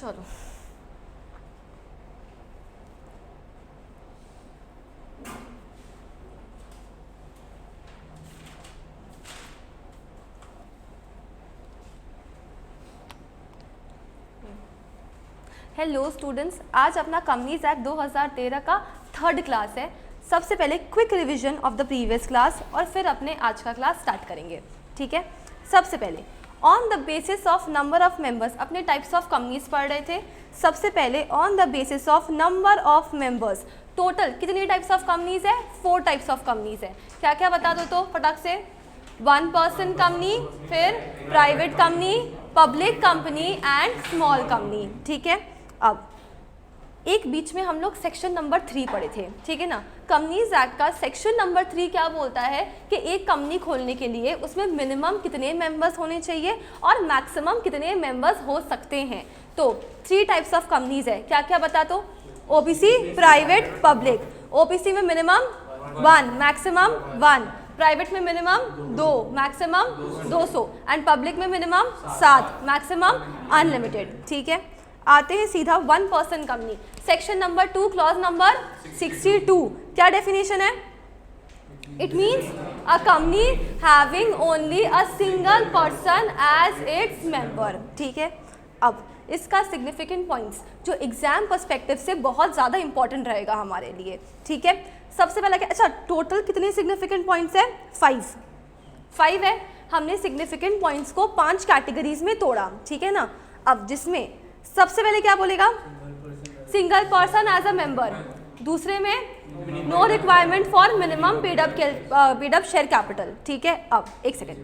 चलो hello students, आज अपना कंपनीज एक्ट 2013 का थर्ड क्लास है। सबसे पहले quick revision of the previous class और फिर अपने आज का क्लास स्टार्ट करेंगे। ठीक है, सबसे पहले on the basis of number of members अपने टाइप्स ऑफ कंपनीज पढ़ रहे थे। सबसे पहले on the basis of number of members, total कितनी टाइप्स ऑफ कंपनीज है? 4 टाइप्स ऑफ कंपनीज है। क्या क्या बता दो तो फटाक से। 1 पर्सन कंपनी, फिर private company, public company and small company. ठीक है, अब एक बीच में हम लोग सेक्शन नंबर 3 पढ़े थे, ठीक है ना। कंपनीज एक्ट का सेक्शन नंबर 3 क्या बोलता है कि एक कंपनी खोलने के लिए उसमें मिनिमम कितने मेंबर्स होने चाहिए और मैक्सिमम कितने मेंबर्स हो सकते हैं। तो 3 टाइप्स ऑफ कंपनीज है। क्या क्या बता दो? OBC, private, public. ओबीसी में मिनिमम 1, मैक्सिमम 1, प्राइवेट में मिनिमम 2, मैक्सिमम 200 एंड पब्लिक में मिनिमम 7, मैक्सिमम अनलिमिटेड। ठीक है, आते हैं सीधा 1 person company. Section number 2 clause number 62, क्या डेफिनेशन है? It means a company having only a single person as its member. ठीक है, अब इसका सिग्निफिकेंट पॉइंट्स जो एग्जाम पर्सपेक्टिव से बहुत ज़्यादा इंपॉर्टेंट रहेगा हमारे लिए। ठीक है, सबसे पहला क्या, अच्छा टोटल कितने सिग्निफिकेंट पॉइंट्स है? 5 है। हमने सिग्निफिकेंट पॉइंट्स को 5 कैटेगरीज में तोड़ा, ठीक है ना। अब जिसमें सबसे पहले क्या बोलेगा? Single person as a member. दूसरे में no requirement for minimum paid up share capital. ठीक है, अब एक second,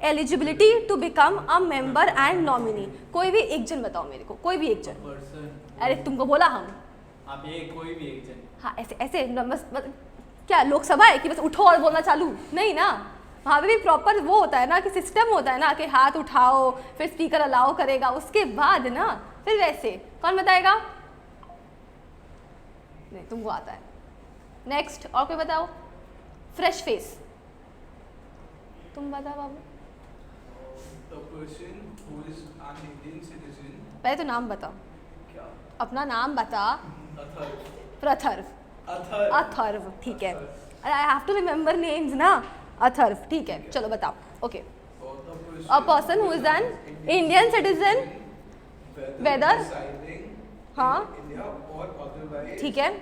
eligibility to become a member and nominee. कोई भी एक जन बताओ मेरे को, कोई भी एक जन। अरे तुमको बोला हम, आप ये कोई भी एक जन। हाँ ऐसे ऐसे बस क्या लोकसभा है कि बस उठो और बोलना चालू? नहीं ना, वहाँ पे भी प्रॉपर वो होता है ना कि सिस्टम होता है ना कि हाथ उठाओ फिर स्पीकर अलाउ करेगा, उसके बाद ना फिर वैसे। कौन बताएगा? नहीं, तुमको आता है। नेक्स्ट, और कोई बताओ? फ्रेश फेस, तुम बताओ बाबू। पहले तो नाम बताओ। क्या? अपना नाम बता। प्रथर्व। अथर्व, ठीक है। I have to remember names ना। अथर्व, ठीक है, चलो बताओ। Okay, a person who is an Indian citizen whether, हाँ ठीक है,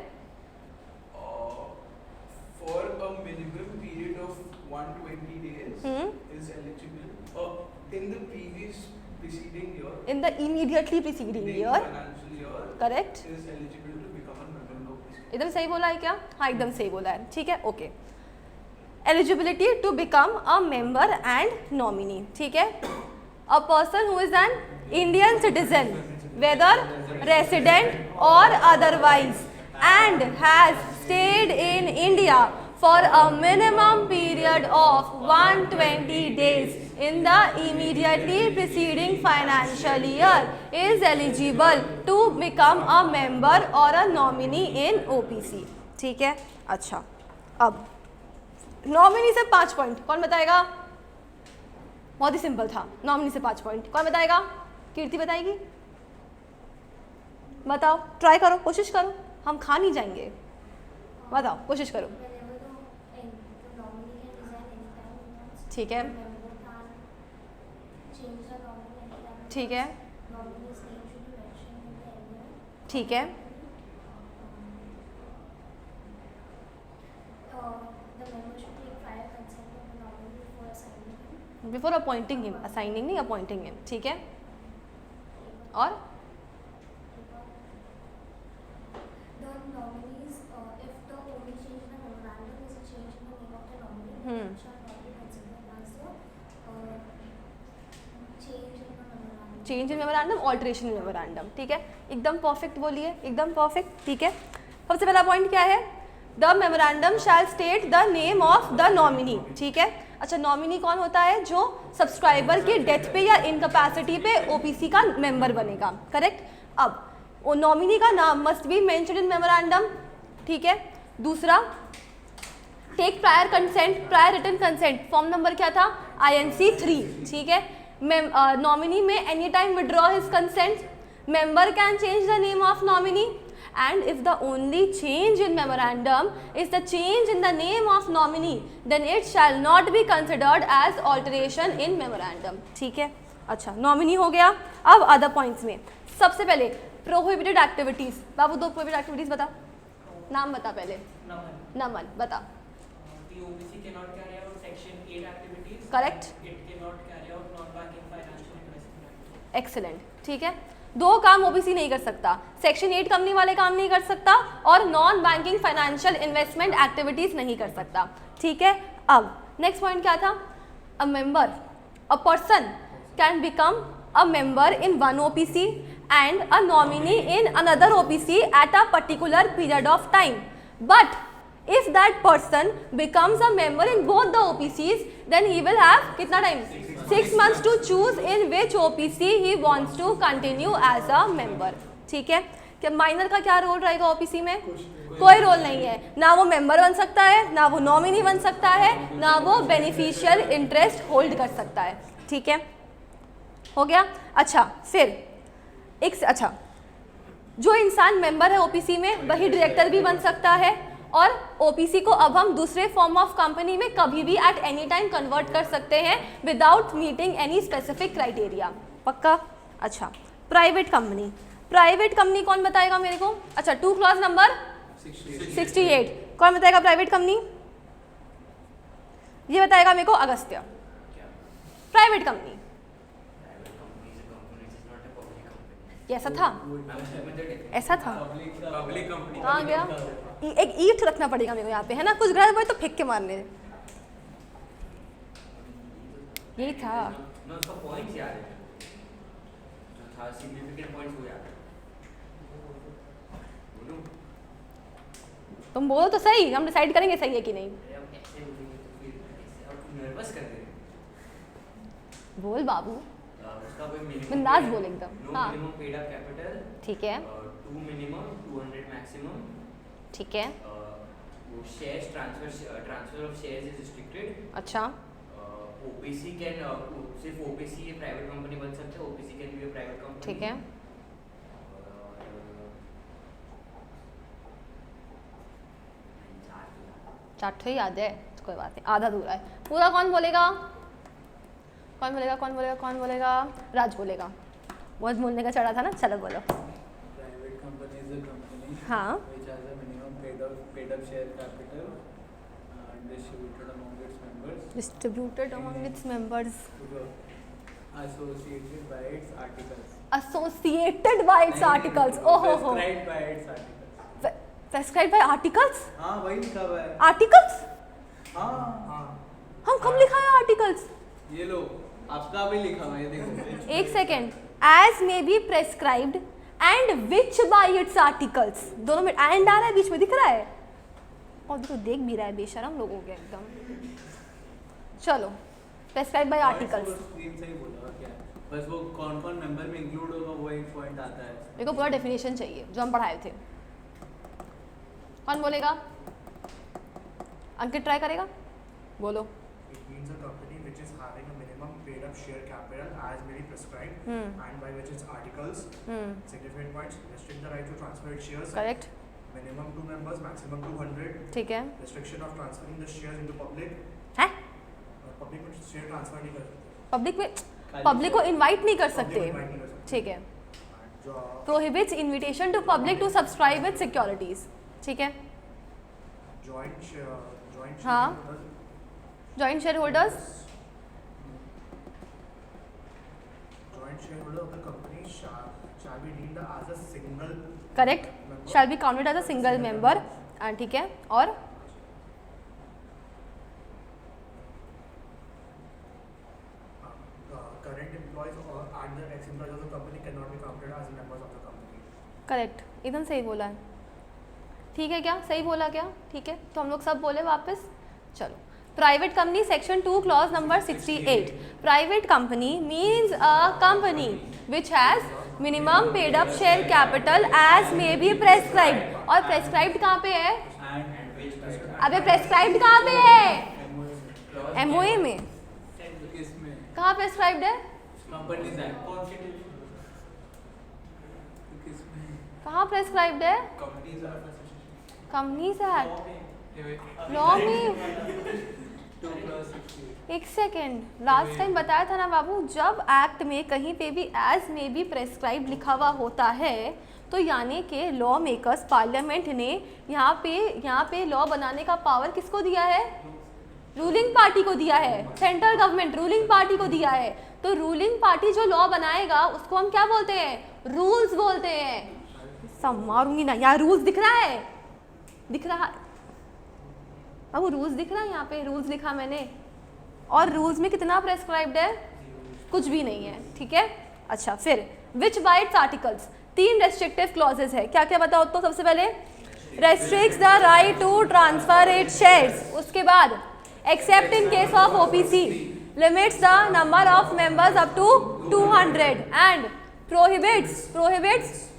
For a minimum period of 120 days is eligible in the previous preceding year. in the immediately preceding year, financial year. correct. Is eligible to become a member of this. एकदम सही बोला है क्या? हाँ एकदम सही बोला है, ठीक है, okay. Eligibility to become a member and nominee, ठीक है। A person who is an Indian citizen whether resident और otherwise and has stayed in India for a minimum period of 120 days in the immediately preceding financial year is eligible to become a member or a nominee in OBC। ठीक है, अच्छा अब nominee से 5 point कौन बताएगा? बहुत ही simple था, nominee से 5 पॉइंट कौन बताएगा? कीर्ति बताएगी? बताओ, ट्राई करो, कोशिश करो, हम खा नहीं जाएंगे। बताओ, कोशिश करो। ठीक है, ठीक है, ठीक है, बिफोर अपॉइंटिंग हिम, असाइनिंग नहीं, अपॉइंटिंग हिम, ठीक है। और change in memorandum, alteration in memorandum, ठीक है, एकदम परफेक्ट बोलिए, एकदम परफेक्ट, ठीक है। सबसे पहला पॉइंट क्या है? The memorandum shall state the name of the nominee, ठीक है। अच्छा, नॉमिनी कौन होता है? जो सब्सक्राइबर के डेथ पे या इनकैपेसिटी पे ओबीसी का मेंबर बनेगा, करेक्ट। अब वो नॉमिनी का नाम must be mentioned in memorandum, ठीक है। दूसरा, take prior consent, prior written consent, form number क्या था? INC 3, ठीक है। नॉमिनी में any time withdraw his consent, member can change the name of nominee, and if the only change in memorandum is the change in the name of nominee, then it shall not be considered as alteration in memorandum. ठीक है, अच्छा nominee हो गया. अब other points में सबसे पहले prohibited activities. बाबू दो प्रोहिबिटेड एक्टिविटीज बता, नाम बता पहले. नमन बता. The OBC cannot carry out section 8 activities. Correct. It cannot carry out non-banking financial investment. Excellent. ठीक है, दो काम ओबीसी नहीं कर सकता, सेक्शन 8 कंपनी वाले काम नहीं कर सकता और non banking financial investment activities नहीं कर सकता. ठीक है, अब नेक्स्ट पॉइंट क्या था? A member, a person can become a member in one OPC and a nominee in another OPC at a particular period of time. But if that person becomes a member in both the OPCs, then he will have कितना time? 6 months to choose in which OPC he wants to continue as a member. ठीक है, क्या minor का क्या role रहेगा OPC में? कोई role नहीं है, ना वो मेंबर बन सकता है, ना वो नॉमिनी बन सकता है, ना वो बेनिफिशियल इंटरेस्ट होल्ड कर सकता है. ठीक है, हो गया. अच्छा फिर एक अच्छा, जो इंसान मेंबर है ओपीसी में वही डायरेक्टर भी बन सकता है, और ओपीसी को अब हम दूसरे फॉर्म ऑफ कंपनी में कभी भी एट एनी टाइम कन्वर्ट कर सकते हैं without meeting any specific criteria. पक्का? अच्छा, प्राइवेट कंपनी. प्राइवेट कंपनी कौन बताएगा मेरे को? अच्छा, 2 क्लॉज नंबर 68 कौन बताएगा? प्राइवेट कंपनी ये बताएगा मेरे को अगस्त्य. प्राइवेट कंपनी ऐसा था, ऐसा था. पब्लिक कंपनी कहाँ गया? एक ईंट रखना पड़ेगा मेरे को यहाँ पे, है ना? कुछ ग्रह पड़े तो फेंक के मारने. यही था. मैं उसका पॉइंट्स याद है, जो था सिग्निफिकेंट पॉइंट्स वो याद है. बोलूं? तुम बोलो तो सही, हम डिसाइड करेंगे सही है कि नहीं. अरे अब कैसे बोलेंगे तो फिर कैसे, और तुम नर्वस कर दे रहे. बोल बाबू, उसका कोई मिनिमम बिंदास बोल एकदम. नो हाँ मिनिमम पेड अप कैपिटल. ठीक है, 2 मिनिमम 200 मैक्सिमम. ठीक है. वो shares transfer of shares is restricted. अच्छा, ओपीसी कैन सिर्फ ओपीसी प्राइवेट कंपनी बन सकते हैं, OPC can be a private company. ठीक है. चार्ट तो याद है, तो कोई बात नहीं, आधा अधूरा है. पूरा कौन बोलेगा? कौन बोलेगा? कौन बोलेगा? कौन बोलेगा? राज बोलेगा. बहुत बोलने का चढ़ा था ना, चलो बोलो. Private company is a company हाँ. which has a minimum paid up share capital distributed among its members Distributed among its members. associated by its articles. Associated by its articles. ओहो हो. Prescribed by its articles. Prescribed by articles? हाँ वही लिखा हुआ है. Articles? हाँ हाँ हम कब लिखा है articles? ये लो, आपका भी लिखा हुआ है, देखो. एक second. As may be prescribed and which by its articles. दोनों में and आ रहा है, बीच में दिख रहा है, और देखो देख भी रहा है, बेशरम लोग हो गए एकदम. चलो, prescribed by articles. स्क्रीन से ही बोला क्या है, बस वो कौन कौन मेंबर में इंक्लूड होगा वो एक पॉइंट आता है. मेरे को पूरा डेफिनेशन चाहिए जो हम पढ़ाए थे. कौन बोलेगा? अंकित ट्राई करेगा, बोलो. It means a company which is having a minimum paid up share capital as may be prescribed and by which its articles, significant points, restrict the right to transfer its shares. Correct. Minimum 2 members, maximum 200. ठीक है. Restriction of transferring the shares into public. है? Public में share transfer नहीं कर सकते. Public में, public को invite नहीं कर Public सकते. को invite नहीं कर सकते. ठीक है. And जो Prohibits invitation to public to subscribe with securities. ठीक है. joint हाँ. shareholders, Joint shareholders. joint shareholder of the company shall be deemed as a single correct. member. Shall be counted as a single member. ठीक है. और Current employees or and the ex-employees of the company cannot be counted as members of the company. Correct, एकदम सही बोला है. ठीक है क्या? सही बोला क्या? ठीक है, तो हम लोग सब बोले वापस. चलो, private company section 2 clause number 68. Private company means a company which has minimum paid up share capital as may be prescribed. और प्रेस्क्राइब्ड कहाँ पे है? अबे प्रेस्क्राइब्ड कहाँ पे है? एमओए में. इसमें कहाँ प्रेस्क्राइब्ड है? Companies act. कहाँ प्रेस्क्राइब्ड है? कंपनीज एक्ट लॉ में। एक सेकेंड, लास्ट टाइम बताया था ना बाबू, जब एक्ट में कहीं पे भी एज में भी प्रेस्क्राइब लिखा हुआ होता है तो यानी कि लॉ मेकर्स पार्लियामेंट ने यहाँ पे लॉ बनाने का पावर किसको दिया है? रूलिंग पार्टी को दिया है। सेंट्रल गवर्नमेंट रूलिंग पार्टी को दिया है। तो रूलिंग पार्टी जो लॉ बनाएगा उसको हम क्या बोलते हैं? रूल्स बोलते हैं। सब मारूंगी ना, यहाँ रूल्स दिख रहा है? दिख रहा अब वो रूल्स दिख रहा है, यहाँ पे रूल्स लिखा मैंने, और रूल्स में कितना प्रेस्क्राइब्ड है? कुछ भी नहीं है। ठीक है, अच्छा फिर which by its articles, 3 restrictive clauses है। क्या क्या बताओ तो? सबसे पहले restricts the right to transfer its shares, उसके बाद except in case of OPC, limits the number of members up to 200 and prohibits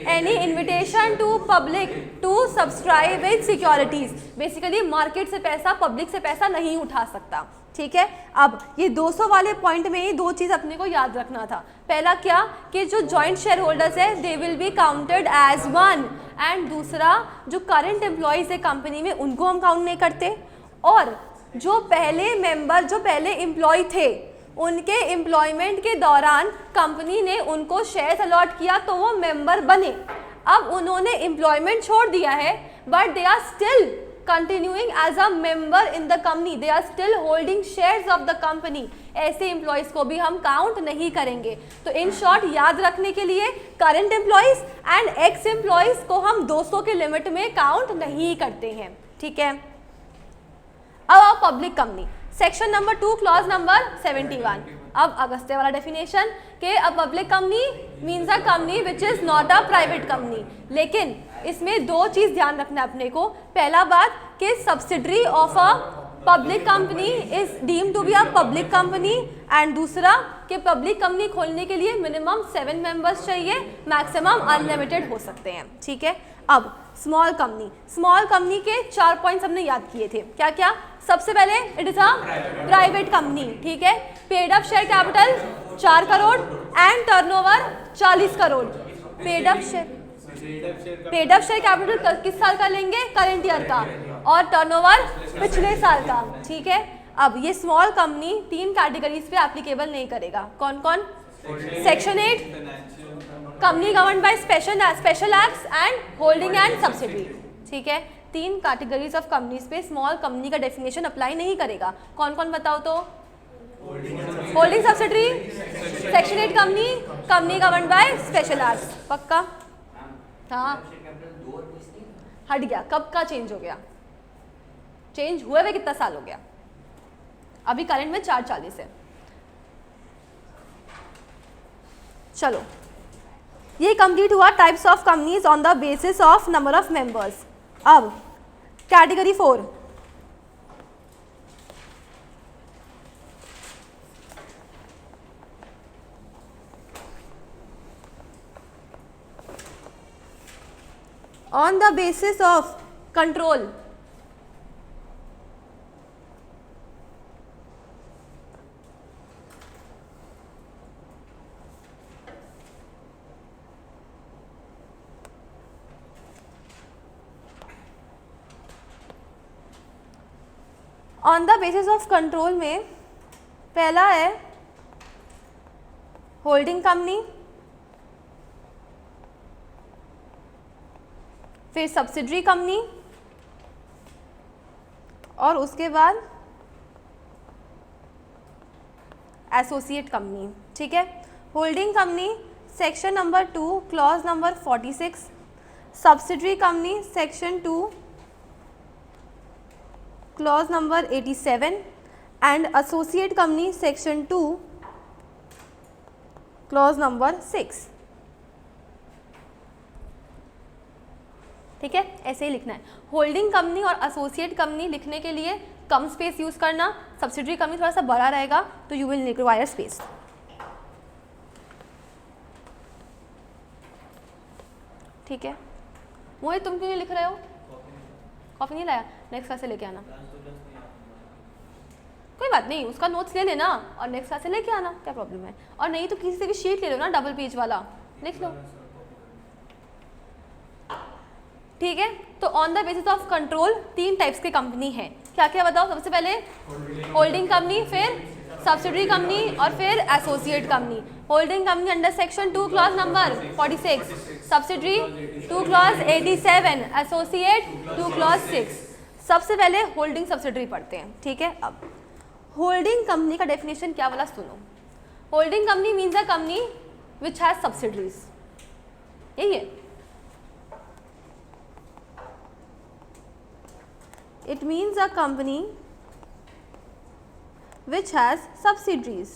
any invitation to public to subscribe in securities। Basically market से पैसा, public से पैसा नहीं उठा सकता। ठीक है, अब ये 200 वाले पॉइंट में ही 2 चीज़ अपने को याद रखना था। पहला क्या कि जो जॉइंट शेयर होल्डर्स है they will be counted as one, and दूसरा जो करंट एम्प्लॉयज़ है कंपनी में उनको हम काउंट नहीं करते, और जो पहले मेंबर, जो पहले एम्प्लॉय थे उनके एम्प्लॉयमेंट के दौरान कंपनी ने उनको शेयर्स अलॉट किया तो वो मेंबर बने। अब उन्होंने एम्प्लॉयमेंट छोड़ दिया है but they are still continuing as a member in the company, they are still holding shares of the company. ऐसे एम्प्लॉयज़ को भी हम काउंट नहीं करेंगे। तो इन शॉर्ट याद रखने के लिए current employees and x employees को हम 200 के लिमिट में काउंट नहीं करते हैं। ठीक है, अब आओ public company, section number 2 clause number 71। अब अगस्त्य वाला डेफिनेशन कि अ public company means a company which is not a private company. लेकिन इसमें 2 चीज़ ध्यान रखना है अपने को। पहला बात कि subsidiary of a public company is deem to be a public company, and दूसरा कि पब्लिक कंपनी खोलने के लिए मिनिमम 7 मेंबर्स चाहिए, मैक्सिमम अनलिमिटेड हो सकते हैं। ठीक है, अब स्मॉल कंपनी के 4 पॉइंट्स हमने याद किए थे। क्या क्या? सबसे पहले it is a private company. ठीक है, paid up share capital 4 crore and turnover 40 crore. Paid up share capital किस साल का लेंगे? करंट ईयर का, और टर्नओवर पिछले साल का। ठीक है, अब ये स्मॉल कंपनी 3 कैटेगरीज पे एप्लीकेबल नहीं करेगा। कौन कौन? Section 8 company governed by special acts and holding and subsidy. ठीक है, 3 कैटेगरीज ऑफ कंपनीज पे स्मॉल कंपनी का डेफिनेशन अप्लाई नहीं करेगा। कौन कौन बताओ तो? Holding subsidiary, section 8 company governed by special acts. पक्का? हाँ, हट गया। कब का चेंज हो गया? चेंज हुए हुए कितना साल हो गया? अभी करंट में 440 है। चलो, ये कंप्लीट हुआ types of companies on the basis of number of members. अब category 4, on the basis of control. On the basis of control में पहला है होल्डिंग कंपनी, फिर सब्सिडरी कंपनी, और उसके बाद एसोसिएट कंपनी। ठीक है, holding company section number 2 clause number 46, subsidiary company section 2 clause number 87, and associate company section 2 clause number 6। ठीक है, ऐसे ही लिखना है। होल्डिंग कंपनी और एसोसिएट कंपनी लिखने के लिए कम स्पेस यूज करना, सब्सिडरी कंपनी थोड़ा सा बड़ा रहेगा तो यू विल रिक्वायर स्पेस। ठीक है, मोहित तुम क्यों नहीं लिख रहे हो? कॉपी नहीं लाया? नेक्स्ट क्लास से लेके आना। कोई बात नहीं, उसका नोट्स ले लेना और नेक्स्ट क्लास से लेके आना, क्या प्रॉब्लम है? और नहीं तो किसी से भी शीट ले लो ना, डबल पेज वाला, लिख लो। ठीक है। तो on the basis of control 3 types की कंपनी है, क्या क्या बताओ? सबसे पहले होल्डिंग कंपनी, फिर सब्सिडरी कंपनी और फिर associate company. Holding company under section 2 clause number 46, subsidiary 2 clause 87, associate 2 clause 6। सबसे पहले होल्डिंग सब्सिडरी पढ़ते हैं, ठीक है। अब होल्डिंग कंपनी का डेफिनेशन क्या वाला सुनो। Holding company means a company which has subsidiaries, यही है। It means a company which has subsidiaries.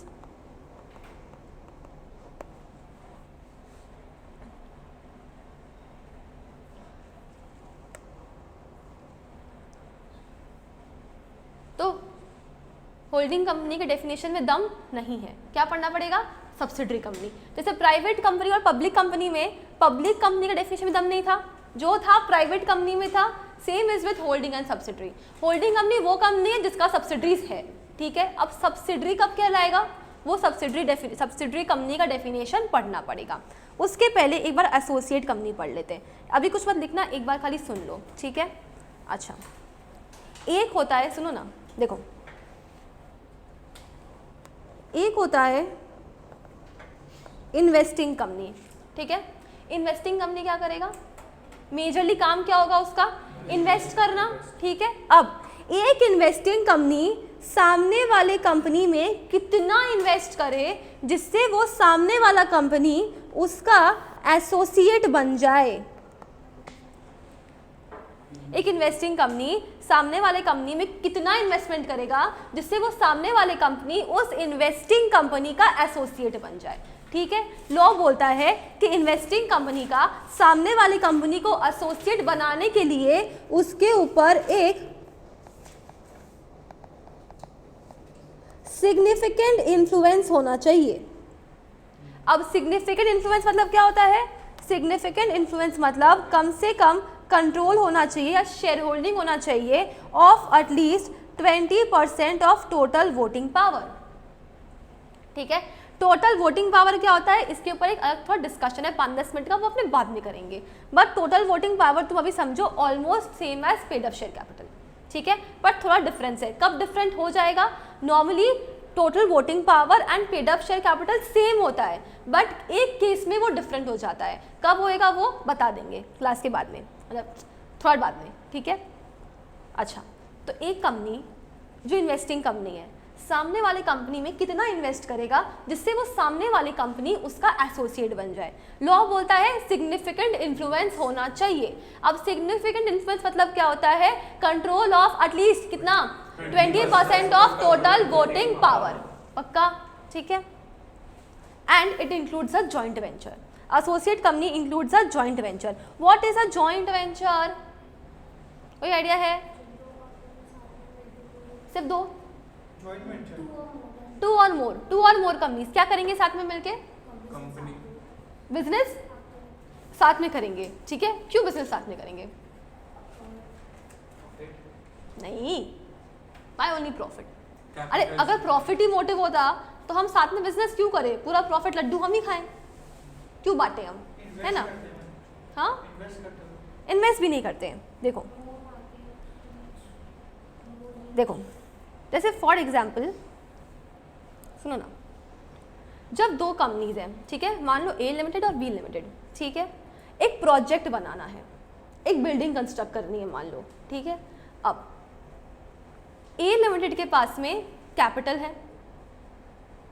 तो होल्डिंग कंपनी के डेफिनेशन में दम नहीं है, क्या पढ़ना पड़ेगा? Subsidiary company. जैसे प्राइवेट कंपनी और पब्लिक कंपनी में, पब्लिक कंपनी के डेफिनेशन में दम नहीं था, जो था प्राइवेट कंपनी में था। Same is with holding and subsidiary. Holding company वो कंपनी है जिसका सब्सिडरीज है, ठीक है। अब सब्सिडरी कब कहलाएगा? वो सब्सिडरी कंपनी का डेफिनेशन पढ़ना पड़ेगा। उसके पहले एक बार एसोसिएट कंपनी पढ़ लेते हैं। अभी कुछ मत लिखना, एक बार खाली सुन लो, ठीक है। अच्छा, एक होता है, सुनो ना, देखो, एक होता है इन्वेस्टिंग कंपनी, ठीक है। इन्वेस्टिंग कंपनी क्या करेगा? मेजरली काम क्या होगा उसका? इन्वेस्ट करना, ठीक है। अब एक इन्वेस्टिंग कंपनी सामने वाले कंपनी में कितना इन्वेस्ट करे जिससे वो सामने वाला कंपनी उसका एसोसिएट बन जाए। एक इन्वेस्टिंग कंपनी सामने वाले कंपनी में कितना इन्वेस्टमेंट करेगा जिससे वो सामने वाले कंपनी उस इन्वेस्टिंग कंपनी का एसोसिएट बन जाए, ठीक है। लॉ बोलता है कि इन्वेस्टिंग कंपनी का सामने वाली कंपनी को एसोसिएट बनाने के लिए उसके ऊपर एक सिग्निफिकेंट इन्फ्लुएंस होना चाहिए। अब सिग्निफिकेंट इन्फ्लुएंस मतलब क्या होता है? सिग्निफिकेंट इन्फ्लुएंस मतलब कम से कम कंट्रोल होना चाहिए या शेयर होल्डिंग होना चाहिए of at least 20% of total voting power, ठीक है। टोटल वोटिंग पावर क्या होता है, इसके ऊपर एक अलग थोड़ा डिस्कशन है 5-10 मिनट का, वो अपने बाद में करेंगे। बट टोटल वोटिंग पावर तुम अभी समझो almost same as paid up share capital, ठीक है। बट थोड़ा डिफरेंस है। कब डिफरेंट हो जाएगा? Normally total voting power and paid up share capital same होता है, बट एक केस में वो डिफरेंट हो जाता है। कब होएगा वो बता देंगे क्लास के बाद में, मतलब थोड़ा बाद में, ठीक है। अच्छा, तो एक कंपनी जो इन्वेस्टिंग कंपनी है सामने वाली कंपनी में कितना इन्वेस्ट करेगा जिससे वो सामने वाली कंपनी उसका एसोसिएट बन जाए। लॉ बोलता है सिग्निफिकेंट इन्फ्लुएंस होना चाहिए। अब सिग्निफिकेंट इन्फ्लुएंस मतलब क्या होता है? कंट्रोल ऑफ एटलीस्ट कितना? 20% ऑफ टोटल वोटिंग पावर, पक्का, ठीक है। And it includes a joint venture. Associate company includes a joint venture. What is a joint venture? कोई आइडिया है? सिर्फ दो? टू और मोर कंपनीज क्या करेंगे साथ में मिलके? कंपनी बिजनेस साथ में करेंगे, ठीक है। क्यों बिजनेस साथ में करेंगे? नहीं, बाय ओनली प्रॉफिट। अरे अगर प्रॉफिट ही मोटिव होता तो हम साथ में बिजनेस क्यों करें? पूरा प्रॉफिट लड्डू हम ही खाएं, क्यों बांटे हम, है ना? हाँ, इन्वेस्ट भी नहीं करते हैं। देखो देखो, जैसे फॉर एग्जाम्पल सुनो ना, जब दो कंपनीज हैं, ठीक है, मान लो ए लिमिटेड और बी लिमिटेड, ठीक है, एक प्रोजेक्ट बनाना है, एक बिल्डिंग कंस्ट्रक्ट करनी है मान लो, ठीक है। अब ए लिमिटेड के पास में कैपिटल है,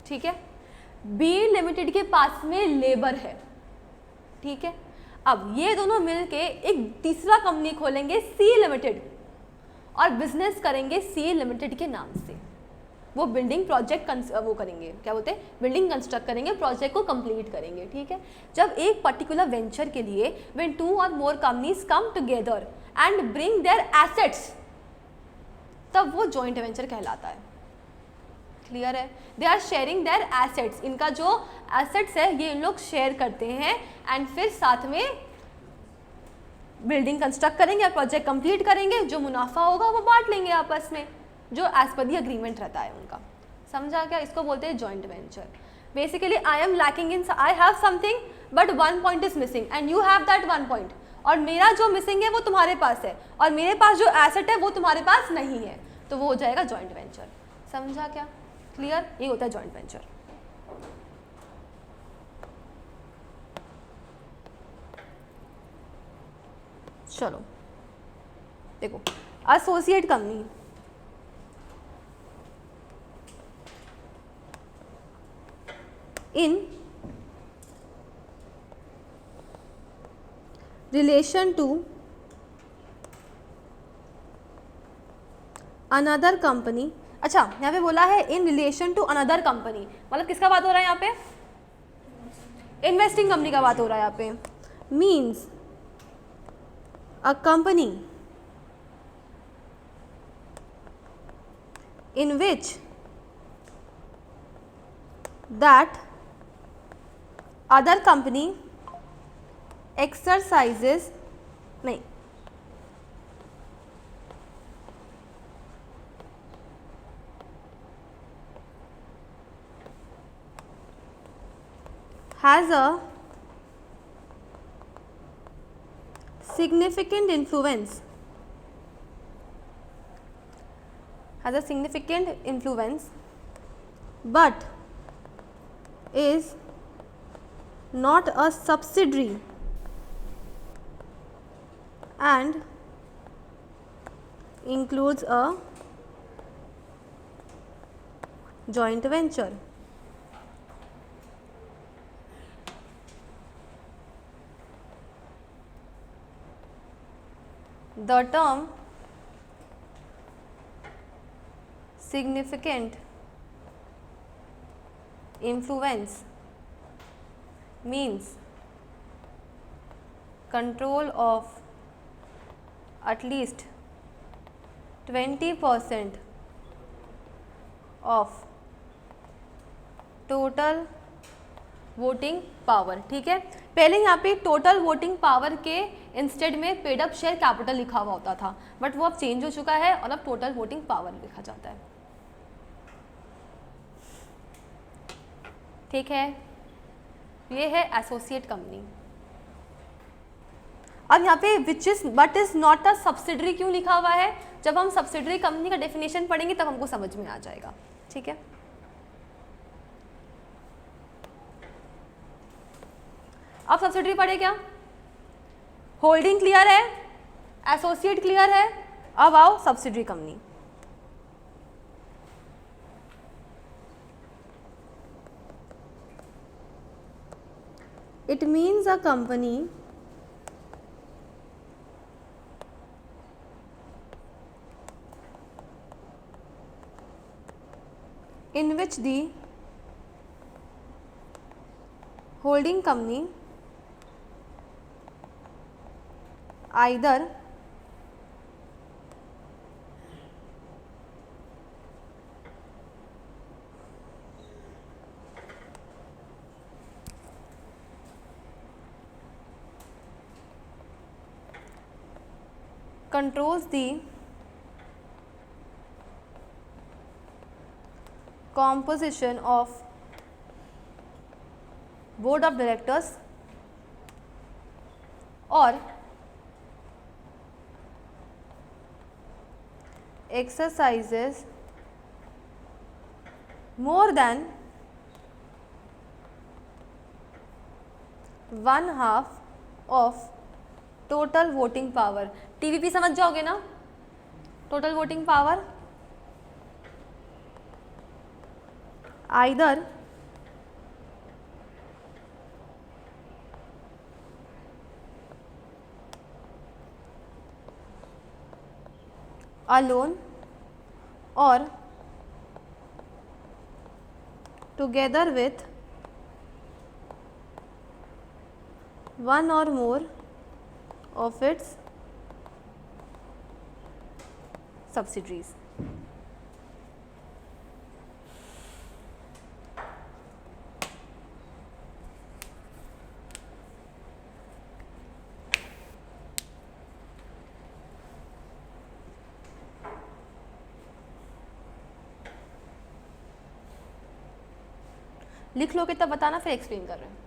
ठीक है, बी लिमिटेड के पास में लेबर है, ठीक है। अब ये दोनों मिलके एक तीसरा कंपनी खोलेंगे सी लिमिटेड और बिजनेस करेंगे सी लिमिटेड के नाम से। वो बिल्डिंग प्रोजेक्ट वो करेंगे, क्या बोलते हैं, बिल्डिंग कंस्ट्रक्ट करेंगे, प्रोजेक्ट को कंप्लीट करेंगे, ठीक है। जब एक पर्टिकुलर वेंचर के लिए व्हेन 2 और more companies come together and bring their assets, तब वो जॉइंट वेंचर कहलाता है। क्लियर है? They are sharing their assets, इनका जो एसेट्स है ये इन लोग शेयर करते हैं एंड फिर साथ में बिल्डिंग कंस्ट्रक्ट करेंगे और प्रोजेक्ट कंप्लीट करेंगे। जो मुनाफा होगा वो बांट लेंगे आपस में, जो एज पर दी अग्रीमेंट रहता है उनका। समझा क्या? इसको बोलते हैं joint venture. Basically I am lacking in, I have something but 1 point is missing and you have that 1 point, और मेरा जो मिसिंग है वो तुम्हारे पास है, और मेरे पास जो एसेट है वो तुम्हारे पास नहीं है, तो वो हो जाएगा जॉइंट वेंचर। समझा क्या? क्लियर? ये होता है जॉइंट वेंचर। चलो देखो, associate company, in relation to another company। अच्छा, यहाँ पे बोला है in relation to another company, मतलब किसका बात हो रहा है यहाँ पे? इन्वेस्टिंग कंपनी का बात हो रहा है यहाँ पे। Means a company in which that other company exercises, नहीं, has a significant influence, but is not a subsidiary and includes a joint venture। The term significant influence means control of at least 20% of total voting power. ठीक है, पहले यहाँ पे total voting power के instead में paid up share capital लिखा हुआ होता था, बट वो अब चेंज हो चुका है और अब टोटल वोटिंग पावर लिखा जाता है। ठीक है, ये है एसोसिएट कंपनी। अब यहाँ पे which is but is not a subsidiary क्यों लिखा हुआ है? जब हम सब्सिडरी कंपनी का डेफिनेशन पढ़ेंगे तब हमको समझ में आ जाएगा। ठीक है, अब सब्सिडरी पढ़े क्या? होल्डिंग क्लियर है, एसोसिएट क्लियर है, अब आओ subsidiary company. It means a company in which the holding company either controls the composition of board of directors or exercises more than 1/2 of total voting power. TVP समझ जाओगे ना? Total voting power either alone or together with one or more of its subsidiaries। लिख लोगे तब बताना, फिर explain कर रहे हैं।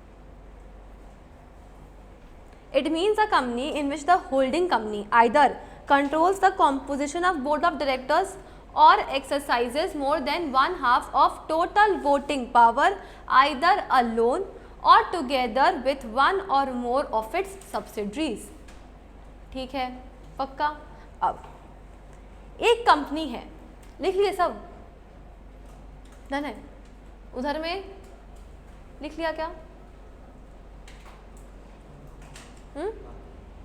It means a company in which the holding company either controls the composition of board of directors or exercises more than 1/2 of total voting power either alone or together with one or more of its subsidiaries. ठीक है, पक्का। अब एक company है, लिख लिए सब, done है। उधर में लिख लिया क्या?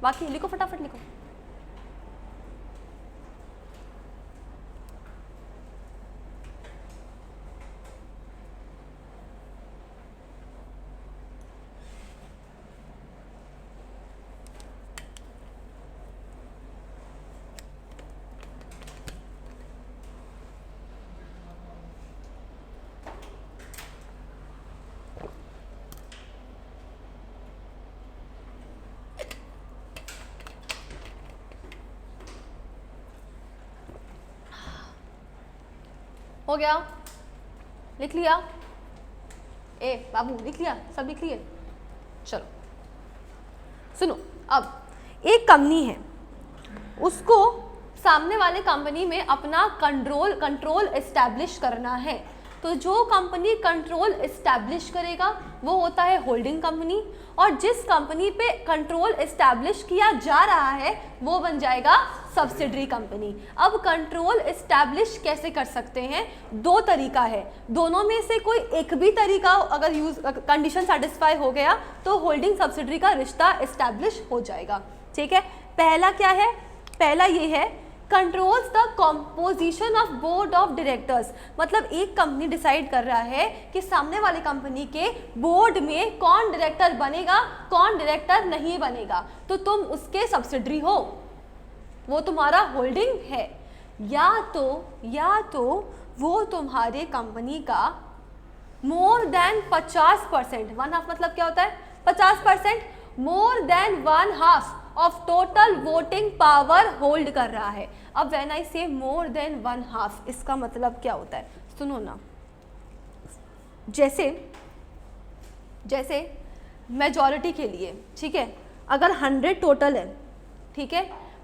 बाकी लिखो, फटाफट लिखो। हो गया? लिख लिया? ए बाबू लिख लिया? सब लिख लिए? चलो सुनो, अब एक कंपनी है, उसको सामने वाले कंपनी में अपना कंट्रोल एस्टैब्लिश करना है। तो जो कंपनी कंट्रोल एस्टैब्लिश करेगा वो होता है होल्डिंग कंपनी, और जिस कंपनी पे कंट्रोल एस्टैब्लिश किया जा रहा है वो बन जाएगा सब्सिडरी कंपनी। अब कंट्रोल एस्टैब्लिश कैसे कर सकते हैं? दो तरीका है, दोनों में से कोई एक भी तरीका अगर कंडीशन सेटिस्फाई हो गया तो होल्डिंग सब्सिडरी का रिश्ता एस्टैब्लिश हो जाएगा। ठीक है, पहला क्या है? पहला ये है controls the composition of board of directors. मतलब एक कंपनी डिसाइड कर रहा है कि सामने वाले कंपनी के बोर्ड में कौन डायरेक्टर बनेगा, कौन डायरेक्टर नहीं बनेगा, तो तुम उसके सब्सिडरी हो, वो तुम्हारा होल्डिंग है। या तो वो तुम्हारे कंपनी का मोर देन 50%, 1/2 मतलब क्या होता है? 50%, मोर than 1/2 of total voting power hold कर रहा है। अब व्हेन आई से मोर देन 1/2 इसका मतलब क्या होता है? सुनो ना, जैसे मेजॉरिटी के लिए, ठीक है, अगर 100 टोटल है, ठीक है,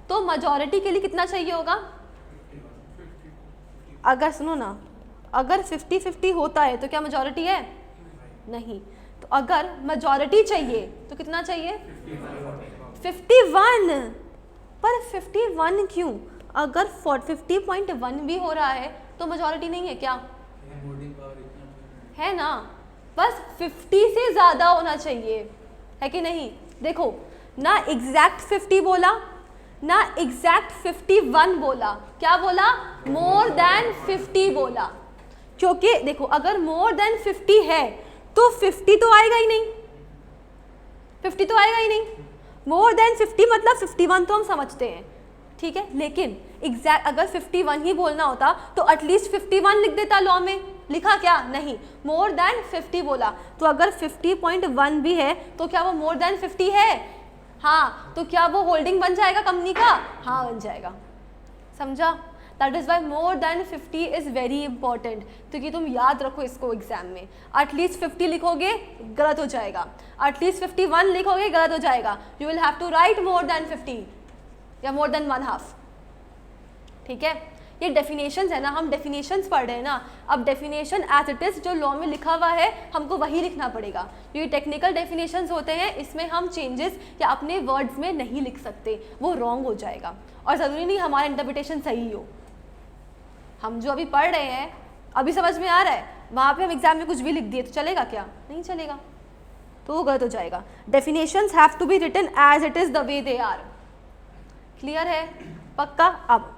तो मेजॉरिटी के लिए कितना चाहिए होगा? अगर सुनो ना, अगर 50-50 होता है तो क्या मेजॉरिटी है? नहीं। तो अगर मेजॉरिटी चाहिए तो कितना चाहिए? 51। पर 51 क्यों? अगर 50.1 भी हो रहा है तो मेजॉरिटी नहीं है क्या? है ना, बस 50 से ज़्यादा होना चाहिए, है कि नहीं? देखो ना, एग्जैक्ट 50 बोला ना, एग्जैक्ट 51 बोला, क्या बोला? मोर देन 50 बोला। क्योंकि देखो अगर मोर देन 50 है तो 50 तो आएगा ही नहीं, 50 तो आएगा ही नहीं। मोर देन 50 मतलब 51 तो हम समझते हैं, ठीक है, लेकिन एग्जैक्ट अगर 51 ही बोलना होता तो एटलीस्ट 51 लिख देता लॉ में। लिखा क्या? नहीं, मोर देन 50 बोला। तो अगर 50.1 भी है तो क्या वो मोर देन 50 है? हाँ, तो क्या वो होल्डिंग बन जाएगा कंपनी का? हाँ बन जाएगा। समझा? That is why more than 50 is very important. क्योंकि तुम याद रखो इसको एग्जाम में, एटलीस्ट 50 लिखोगे गलत हो जाएगा, एटलीस्ट 51 लिखोगे गलत हो जाएगा। You will have to write more than 50 या मोर देन 1/2। ठीक है, ये डेफिनेशंस है ना, हम डेफिनेशंस पढ़ रहे हैं ना। अब डेफिनेशन एज इट इज़ जो लॉ में लिखा हुआ है हमको वही लिखना पड़ेगा। ये टेक्निकल डेफिनेशंस होते हैं, इसमें हम चेंजेस या अपने वर्ड्स में नहीं लिख सकते, वो रॉन्ग हो जाएगा। और ज़रूरी नहीं हमारा इंटरप्रिटेशन सही हो। हम जो अभी पढ़ रहे हैं अभी समझ में आ रहा है, वहाँ पे हम एग्जाम में कुछ भी लिख दिए तो चलेगा क्या? नहीं चलेगा, तो वो गलत हो जाएगा। Definitions have to be written as it is the way they are. Clear है? पक्का? अब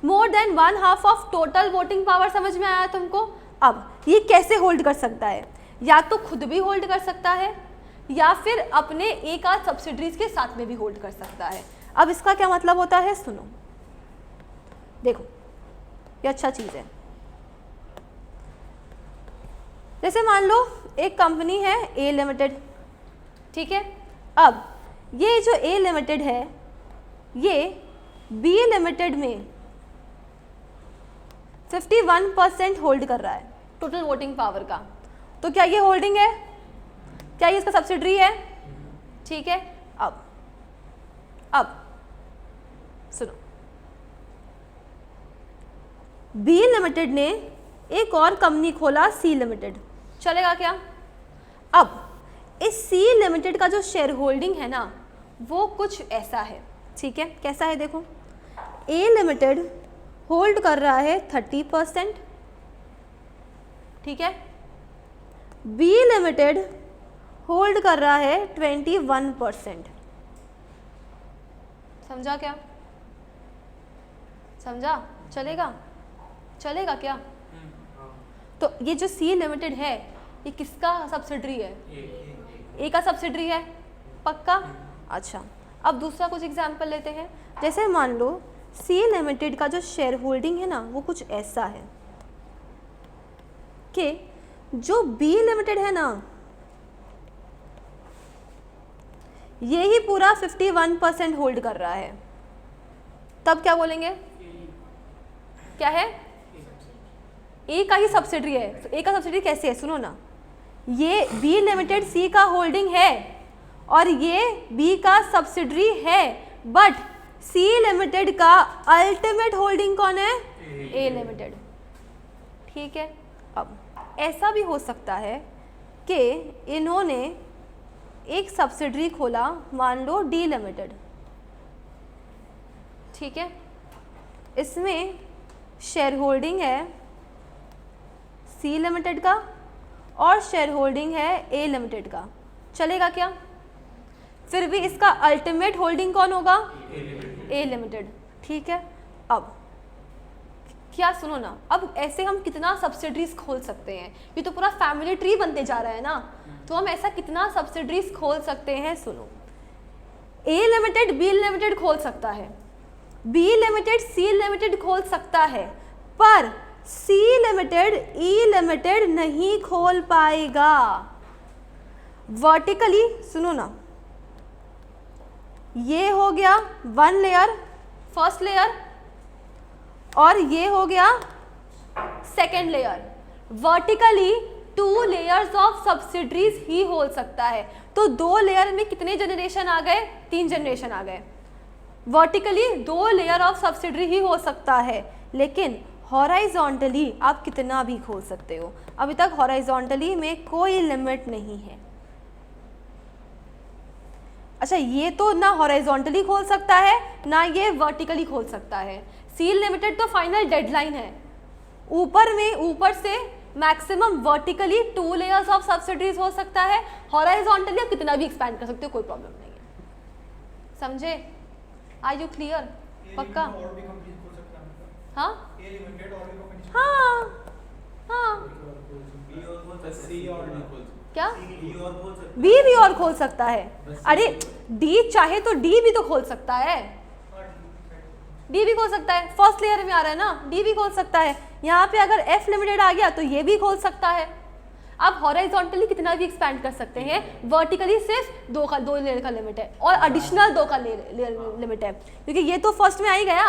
more than 1/2 of total voting power समझ में आया तुमको? अब ये कैसे होल्ड कर सकता है? या तो खुद भी होल्ड कर सकता है या फिर अपने एक आध सब्सिडरीज के साथ में भी होल्ड कर सकता है। अब इसका क्या मतलब होता है? सुनो, देखो ये अच्छा चीज़ है। जैसे मान लो एक कंपनी है ए लिमिटेड, ठीक है। अब ये जो ए लिमिटेड है ये बी लिमिटेड में 51% होल्ड कर रहा है टोटल वोटिंग पावर का। तो क्या ये होल्डिंग है? क्या ये इसका सब्सिडरी है? ठीक है। अब सुनो, बी लिमिटेड ने एक और कंपनी खोला सी लिमिटेड, चलेगा क्या? अब इस सी लिमिटेड का जो शेयर होल्डिंग है ना वो कुछ ऐसा है, ठीक है? कैसा है देखो, ए लिमिटेड होल्ड कर रहा है 30%, ठीक है? बी लिमिटेड होल्ड कर रहा है 21%। समझा क्या? समझा? चलेगा? चलेगा क्या? तो ये जो सी लिमिटेड है ये किसका सब्सिडरी है? ए का सब्सिडरी है, पक्का? अच्छा, अब दूसरा कुछ एग्जाम्पल लेते हैं। जैसे मान लो सी लिमिटेड का जो शेयर होल्डिंग है ना वो कुछ ऐसा है कि जो बी लिमिटेड है ना ये ही पूरा 51% होल्ड कर रहा है, तब क्या बोलेंगे? क्या है? ए का ही सब्सिडरी है। तो ए का सब्सिडरी कैसे है? सुनो ना, ये बी लिमिटेड सी का होल्डिंग है और ये बी का सब्सिडरी है, बट सी लिमिटेड का अल्टीमेट होल्डिंग कौन है? ए लिमिटेड, ठीक है? अब ऐसा भी हो सकता है कि इन्होंने एक सब्सिडरी खोला, मान लो डी लिमिटेड, ठीक है? इसमें शेयर होल्डिंग है सी लिमिटेड का और शेयर होल्डिंग है ए लिमिटेड का, चलेगा क्या? फिर भी इसका अल्टीमेट होल्डिंग कौन होगा? ए लिमिटेड, ठीक है? अब क्या, सुनो ना, अब ऐसे हम कितना सब्सिडरीज खोल सकते हैं? ये तो पूरा फैमिली ट्री बनते जा रहा है ना, तो हम ऐसा कितना सब्सिडरीज खोल सकते हैं? सुनो, ए लिमिटेड बी लिमिटेड खोल सकता है, बी लिमिटेड सी लिमिटेड खोल सकता है, पर सी लिमिटेड ई लिमिटेड नहीं खोल पाएगा। वर्टिकली सुनो ना, ये हो गया वन लेयर, फर्स्ट लेयर, और ये हो गया second layer. Vertically 2 layers of subsidiaries ही हो सकता है। तो 2 लेयर में कितने जनरेशन आ गए? 3 जनरेशन आ गए। वर्टिकली 2 लेयर ऑफ सब्सिडरी ही हो सकता है, लेकिन हॉराइजॉन्टली आप कितना भी खोल सकते हो। अभी तक हॉराइजॉन्टली में कोई लिमिट नहीं है। अच्छा, ये तो ना हॉराइजॉन्टली खोल सकता है ना ये वर्टिकली खोल सकता है। सी लिमिटेड तो फाइनल डेडलाइन है, ऊपर से maximum vertically 2 layers of subsidiaries हो सकता है, हॉराइजॉन्टली आप कितना भी एक्सपैंड कर सकते हो, कोई प्रॉब्लम नहीं है। समझे? Are you clear? पक्का? हाँ हाँ हाँ, क्या बी भी और खोल सकता है? अरे डी चाहे तो डी भी तो खोल सकता है, डी भी खोल सकता है। फर्स्ट लेयर में आ रहा है ना, डी भी खोल सकता है। यहाँ पे अगर एफ लिमिटेड आ गया तो ये भी खोल सकता है। आप हॉरिजॉन्टली कितना भी एक्सपैंड कर सकते हैं, वर्टिकली सिर्फ 2 लेयर का लिमिट है और एडिशनल 2 का लेयर लिमिट है, क्योंकि ये तो फर्स्ट में आ ही गया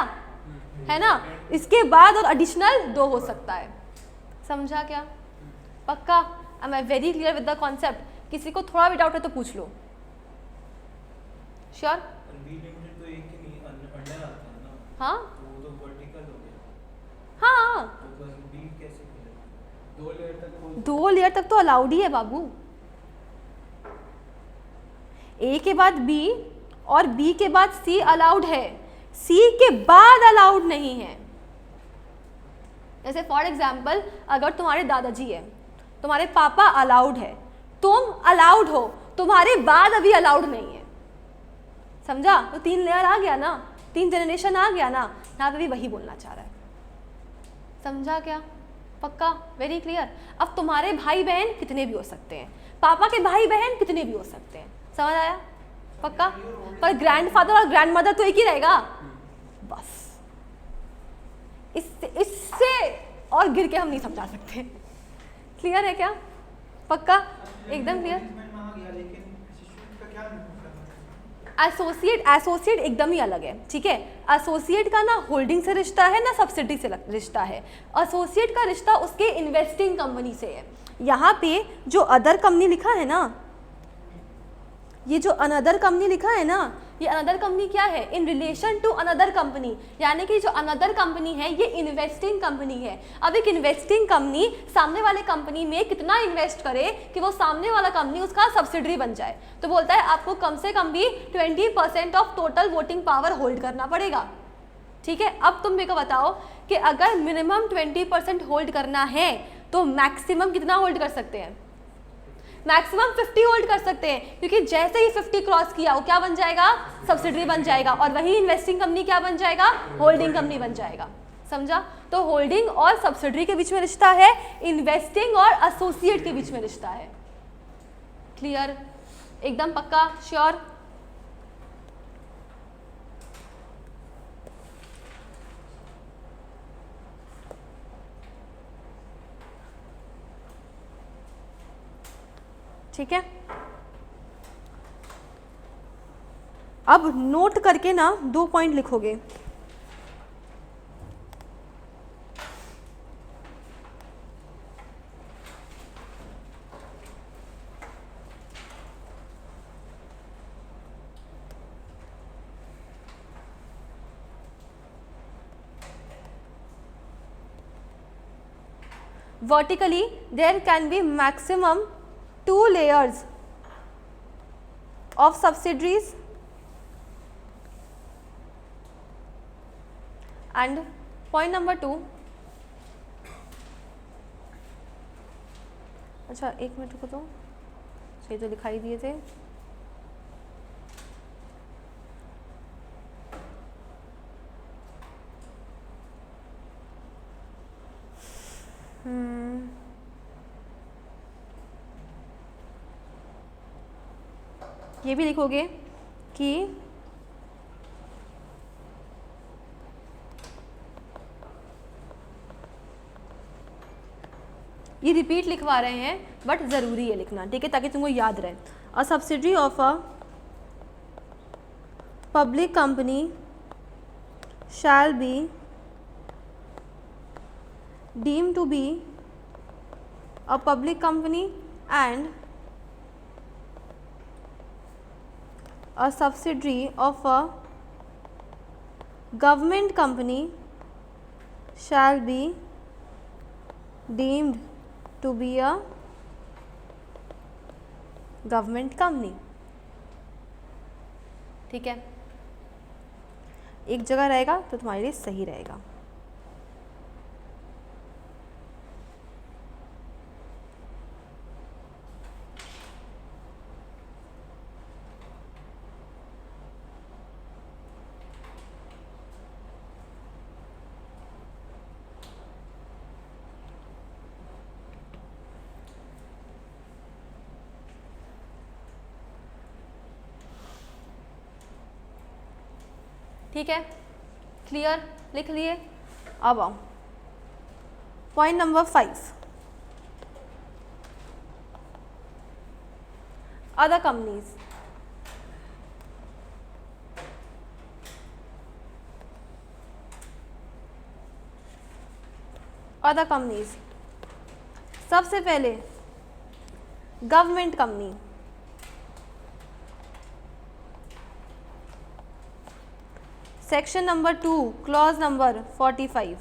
है ना, इसके बाद और एडिशनल 2 हो सकता है। समझा क्या? पक्का? I am very clear with the concept. किसी को थोड़ा भी डाउट है तो पूछ लो। श्योर? हाँ हाँ, 2 लेयर तक तो अलाउड ही है बाबू। ए के बाद बी और बी के बाद सी अलाउड है, सी के बाद अलाउड नहीं है। जैसे फॉर एग्जाम्पल, अगर तुम्हारे दादाजी है, तुम्हारे पापा अलाउड है, तुम अलाउड हो, तुम्हारे बाद अभी अलाउड नहीं है। समझा? तो 3 लेयर आ गया ना, 3 जनरेशन आ गया ना, यहाँ पे भी वही बोलना चाह रहा है। समझा क्या? पक्का? Very clear. अब तुम्हारे भाई बहन कितने भी हो सकते हैं, पापा के भाई बहन कितने भी हो सकते हैं। समझ आया? पक्का? पर ग्रैंडफादर और ग्रैंडमदर तो एक ही रहेगा बस। इससे और गिर के हम नहीं समझा सकते। क्लियर है क्या? पक्का? एकदम क्लियर। एसोसिएट एकदम ही अलग है, ठीक है? एसोसिएट का ना होल्डिंग से रिश्ता है ना सब्सिडी से रिश्ता है। एसोसिएट का रिश्ता उसके इन्वेस्टिंग कंपनी से है। यहाँ पे जो अदर कंपनी लिखा है ना, ये जो अनदर कंपनी लिखा है ना, ये अनदर कंपनी क्या है, in relation to another company, यानी कि जो अनदर कंपनी है ये इन्वेस्टिंग कंपनी है। अब एक इन्वेस्टिंग कंपनी सामने वाले कंपनी में कितना इन्वेस्ट करे कि वो सामने वाला कंपनी उसका सब्सिडरी बन जाए, तो बोलता है आपको कम से कम भी 20% of total voting power hold करना पड़ेगा। ठीक है, अब तुम मेरे को बताओ कि अगर मिनिमम 20% होल्ड करना है तो मैक्सिमम कितना होल्ड कर सकते हैं? मैक्सिमम 50 होल्ड कर सकते हैं, क्योंकि जैसे ही 50 क्रॉस किया वो क्या बन जाएगा, सब्सिडरी बन जाएगा, और वही इन्वेस्टिंग कंपनी क्या बन जाएगा, होल्डिंग कंपनी बन जाएगा। समझा? तो होल्डिंग और सब्सिडरी के बीच में रिश्ता है, इन्वेस्टिंग और एसोसिएट के बीच में रिश्ता है। क्लियर? एकदम पक्का? श्योर? ठीक है, अब नोट करके ना 2 पॉइंट लिखोगे। Vertically, there can be maximum 2 layers of subsidiaries, and point number 2, अच्छा एक मिनट रुको तो, ये तो दिखाई दिए थे। ये भी लिखोगे कि ये रिपीट लिखवा रहे हैं बट ज़रूरी है लिखना, ठीक है, ताकि तुमको याद रहे। अ subsidiary of a public company shall be deemed to be a public company and a subsidiary of a government company shall be deemed to be a government company। ठीक है, एक जगह रहेगा तो तुम्हारे लिए सही रहेगा। ठीक है, क्लियर? लिख लिए? अब आओ point number 5, other companies. Other companies, सबसे पहले government company. Section number 2 clause number 45।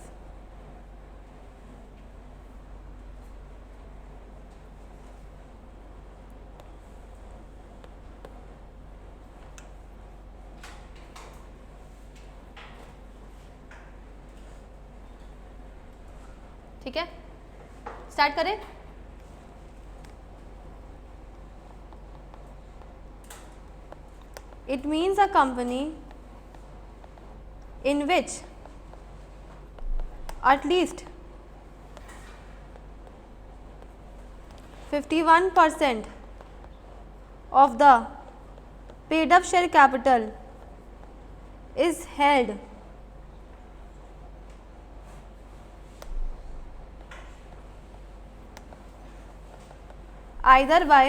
ठीक है, स्टार्ट करें। It means a company in which at least 51% of the paid up share capital is held either by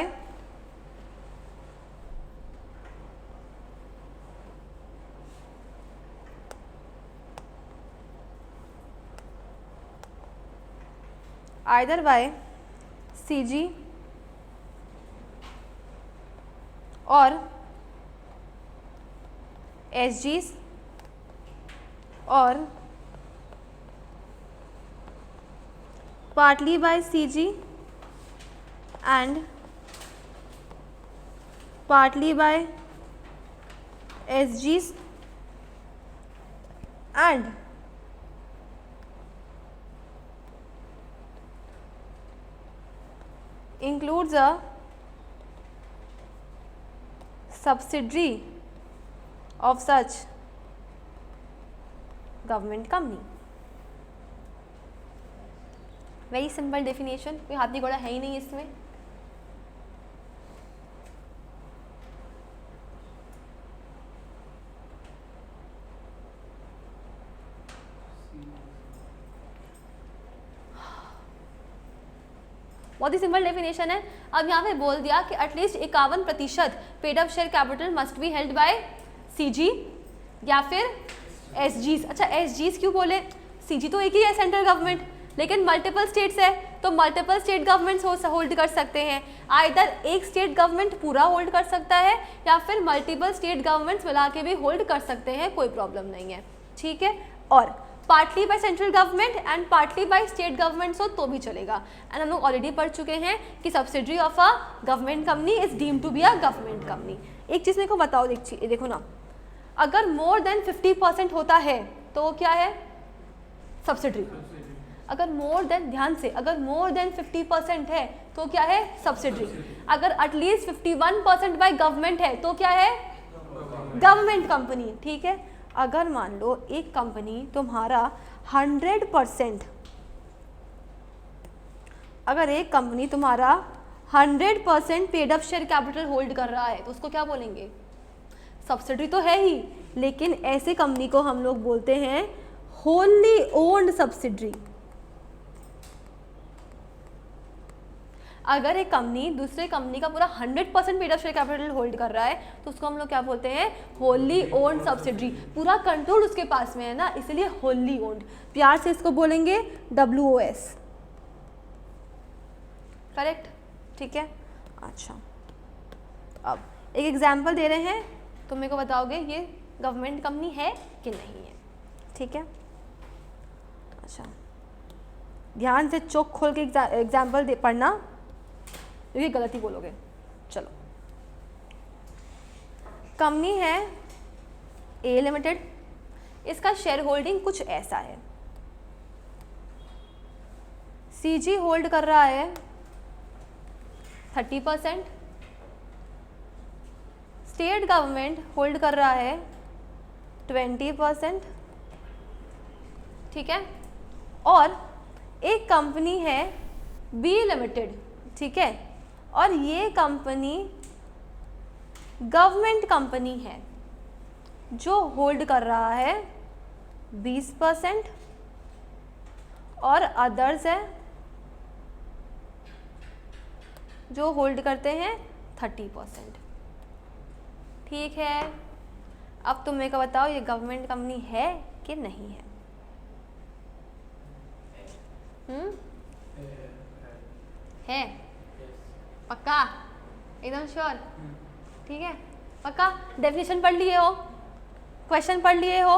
CG or SGs और partly by CG and partly by SGs and includes a subsidiary of such government company. Very simple definition, कोई हाथी घोड़ा है ही नहीं इसमें. बहुत ही simple definition है. अब यहाँ पे बोल दिया कि at least 51% paid up share capital must be held by CG या फिर एसजीज. अच्छा एसजीज क्यों बोले? सीजी तो एक ही है सेंट्रल गवर्नमेंट, लेकिन मल्टीपल स्टेट्स है तो मल्टीपल स्टेट गवर्नमेंट्स होल्ड कर सकते हैं. आइदर एक स्टेट गवर्नमेंट पूरा होल्ड कर सकता है या फिर मल्टीपल स्टेट गवर्नमेंट्स मिला के भी होल्ड कर सकते हैं, कोई प्रॉब्लम नहीं है. ठीक है. और partly by central government and partly by state governments हो तो भी चलेगा. एंड हम लोग ऑलरेडी पढ़ चुके हैं कि subsidiary of a government company is deemed to be a government company. एक चीज़ मेरे को बताओ, देखो ना, अगर मोर देन 50% होता है तो वो क्या है? सब्सिडरी. अगर मोर देन, ध्यान से, अगर मोर देन 50% है तो क्या है? सब्सिडरी. अगर एटलीस्ट 51% बाय गवर्नमेंट है तो क्या है? Government company. ठीक है. अगर मान लो एक कंपनी तुम्हारा 100%, अगर एक कंपनी तुम्हारा 100% paid up share capital hold कर रहा है तो उसको क्या बोलेंगे? सब्सिडरी तो है ही, लेकिन ऐसे कंपनी को हम लोग बोलते हैं होली ओन्ड सब्सिडरी. अगर एक कंपनी दूसरे कंपनी का पूरा 100% paid up share capital hold कर रहा है तो उसको हम लोग क्या बोलते हैं? Wholly owned subsidiary. पूरा कंट्रोल उसके पास में है ना, इसलिए होली ओन्ड. प्यार से इसको बोलेंगे WOS. करेक्ट. ठीक है. अच्छा, अब एक एग्जाम्पल दे रहे हैं तो मेरे को बताओगे ये गवर्नमेंट कंपनी है कि नहीं है. ठीक है. अच्छा, ध्यान से चोख खोल के एग्जाम्पल पढ़ना, ये गलत ही बोलोगे. चलो, कंपनी है ए लिमिटेड, इसका शेयर होल्डिंग कुछ ऐसा है. सीजी होल्ड कर रहा है 30%, स्टेट गवर्नमेंट होल्ड कर रहा है 20%. ठीक है. और एक कंपनी है बी लिमिटेड. ठीक है. और ये कंपनी गवर्नमेंट कंपनी है जो होल्ड कर रहा है 20% और अदर्स है जो होल्ड करते हैं 30%. ठीक है. अब तुम मेरे को बताओ ये गवर्नमेंट कंपनी है कि नहीं है? है? पक्का? एकदम श्योर? ठीक है. पक्का? डेफिनेशन पढ़ लिए हो, क्वेश्चन पढ़ लिए हो.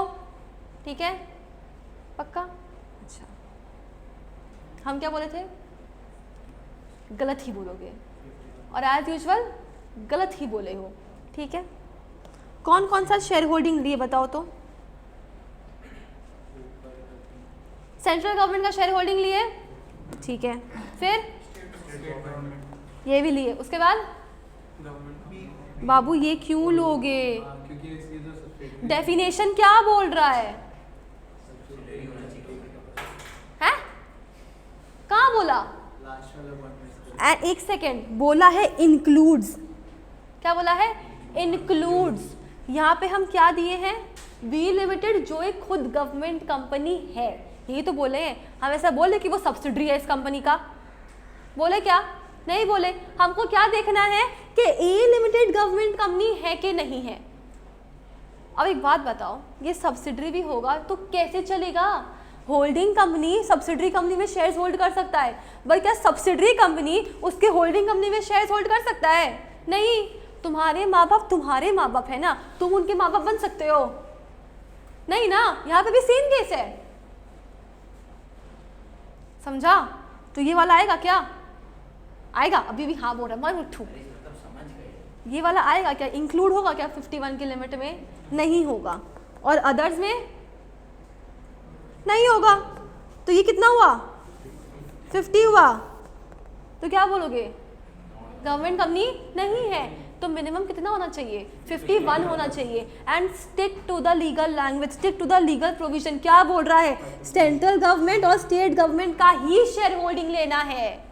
ठीक है. पक्का? अच्छा, हम क्या बोले थे? गलत ही बोलोगे, और एज यूजुअल गलत ही बोले हो. ठीक है. कौन कौन सा शेयर होल्डिंग लिए बताओ तो? सेंट्रल गवर्नमेंट का शेयर होल्डिंग लिए. ठीक है. फिर ये भी लिए. उसके बाद बाबू ये क्यों लोगे? डेफिनेशन क्या बोल रहा है? हैं? कहाँ बोला? एक सेकेंड, बोला है इंक्लूड्स. क्या बोला है? इंक्लूड्स. यहाँ पे हम क्या दिए हैं? बी लिमिटेड जो एक खुद गवर्नमेंट कंपनी है, यही तो बोले हैं. हम ऐसा बोले कि वो सब्सिडरी है इस कंपनी का? बोले क्या? नहीं बोले. हमको क्या देखना है कि ए लिमिटेड गवर्नमेंट कंपनी है कि नहीं है. अब एक बात बताओ, ये सब्सिडरी भी होगा तो कैसे चलेगा? होल्डिंग कंपनी सब्सिडरी कंपनी में शेयर्स होल्ड कर सकता है, बट क्या सब्सिडरी कंपनी उसके होल्डिंग कंपनी में शेयर्स होल्ड कर सकता है? नहीं. तुम्हारे माँ बाप है ना, तुम उनके माँ बाप बन सकते हो? नहीं ना, यहाँ पे भी सेम केस है, समझा? तो ये वाला आएगा क्या? आएगा? अभी भी हाँ बोल रहा है, मैं उठूँ। अरे मतलब समझ गए। ये वाला आएगा क्या? इंक्लूड होगा क्या 51 की लिमिट में? नहीं होगा। और अदर्स में नहीं होगा। तो ये कितना हुआ? 50 हुआ। तो क्या बोलोगे? गवर्नमेंट कंपनी नहीं है। तो मिनिमम कितना होना चाहिए? 51 होना चाहिए। And stick to the legal language, stick to the legal provision. क्या बोल रहा है? सेंट्रल गवर्नमेंट और स्टेट गवर्नमेंट का ही शेयर होल्डिंग लेना है।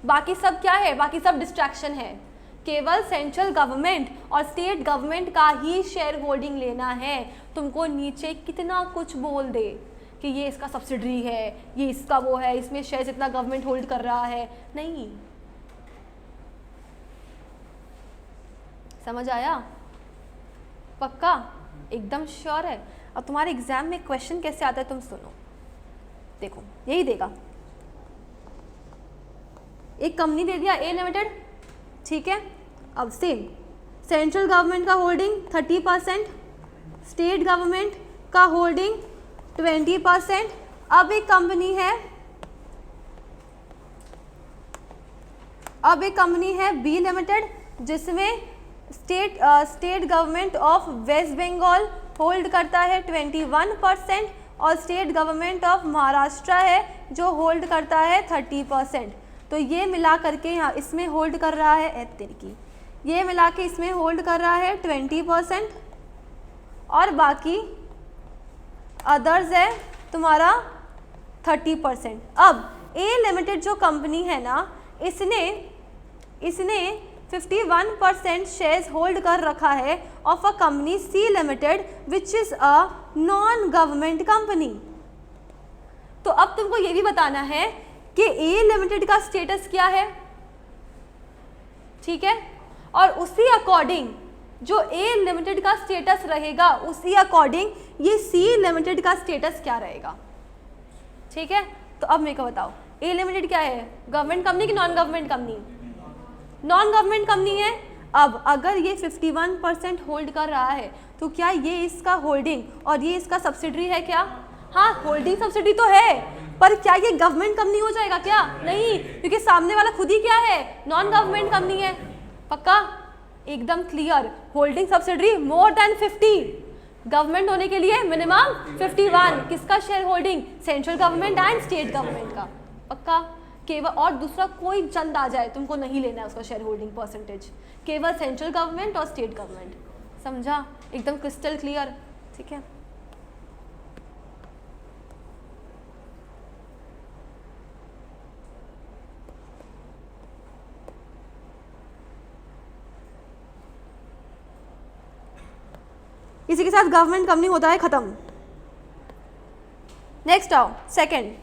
बाकी सब क्या है? बाकी सब डिस्ट्रैक्शन है। केवल सेंट्रल गवर्नमेंट और स्टेट गवर्नमेंट का ही शेयर होल्डिंग लेना है। तुमको नीचे कितना कुछ बोल दे कि ये इसका सब्सिडरी है, ये इसका वो है, इसमें शेयर इतना गवर्नमेंट होल्ड कर रहा है, नहीं। समझ आया? पक्का? एकदम श्योर है? अब तुम्हारे एग्जाम में क्वेश्चन कैसे आता है तुम सुनो। देखो यही देगा, एक कंपनी दे दिया ए लिमिटेड, ठीक है। अब सेम सेंट्रल गवर्नमेंट का होल्डिंग 30%, स्टेट गवर्नमेंट का होल्डिंग 20%। अब एक कंपनी है बी लिमिटेड जिसमें state government of West Bengal hold करता है 21% और स्टेट गवर्नमेंट ऑफ महाराष्ट्र है जो होल्ड करता है 30%। तो ये मिला करके यहाँ इसमें होल्ड कर रहा है ये मिला के इसमें होल्ड कर रहा है 20% और बाकी अदर्स है तुम्हारा 30%। अब ए लिमिटेड जो कंपनी है ना, इसने 51% शेयर्स होल्ड कर रखा है of a company C limited which is a non government company. तो अब तुमको ये भी बताना है कि ए लिमिटेड का स्टेटस क्या है, ठीक है। और उसी अकॉर्डिंग जो ए लिमिटेड का स्टेटस रहेगा उसी अकॉर्डिंग ये सी लिमिटेड का स्टेटस क्या रहेगा, ठीक है। तो अब मेरे को बताओ ए लिमिटेड क्या है? गवर्नमेंट कंपनी कि non government company? Non government company है। अब अगर ये 51% होल्ड कर रहा है तो क्या ये इसका होल्डिंग और ये इसका सब्सिडरी है क्या? हाँ, होल्डिंग सब्सिडी तो है, पर क्या ये गवर्नमेंट कंपनी हो जाएगा क्या? नहीं, क्योंकि सामने वाला खुद ही क्या है? नॉन गवर्नमेंट कंपनी है। पक्का? एकदम क्लियर। होल्डिंग सब्सिडरी मोर देन 50, गवर्नमेंट होने के लिए मिनिमम 51। किसका share holding? Central government and state government का। पक्का? केवल और दूसरा कोई चंद आ जाए तुमको नहीं लेना है उसका शेयर होल्डिंग परसेंटेज, केवल सेंट्रल गवर्नमेंट और स्टेट गवर्नमेंट। समझा? एकदम क्रिस्टल क्लियर, ठीक है। इसी के साथ गवर्नमेंट कंपनी होता है खत्म। नेक्स्ट आओ, सेकंड।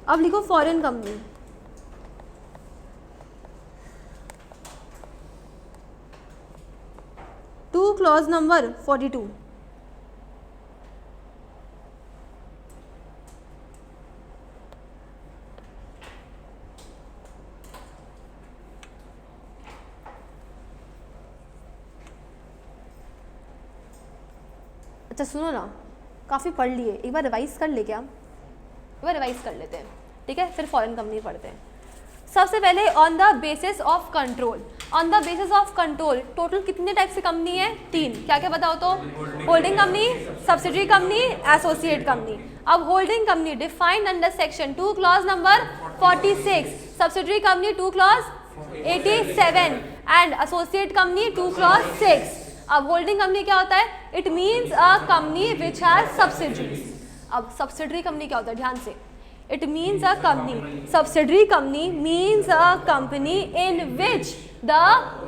अब लिखो foreign company. Two clause number 42। अच्छा सुनो ना, काफ़ी पढ़ लिए, एक बार रिवाइज कर ले क्या? एक बार रिवाइज कर लेते हैं, ठीक है, फिर फॉरेन कंपनी पढ़ते हैं। सबसे पहले on the basis of control. On the basis of control total कितने टाइप से कंपनी है? 3। क्या क्या बताओ तो? Holding company, subsidiary company, associate company. अब holding company defined under section 2 clause number 46, subsidiary company 2 clause 87 and associate company 2 clause 6। अब holding company क्या होता है? It means a company which has subsidiaries. अब सब्सिडरी कंपनी क्या होता है? ध्यान से, it means a company, subsidiary company means a company in which the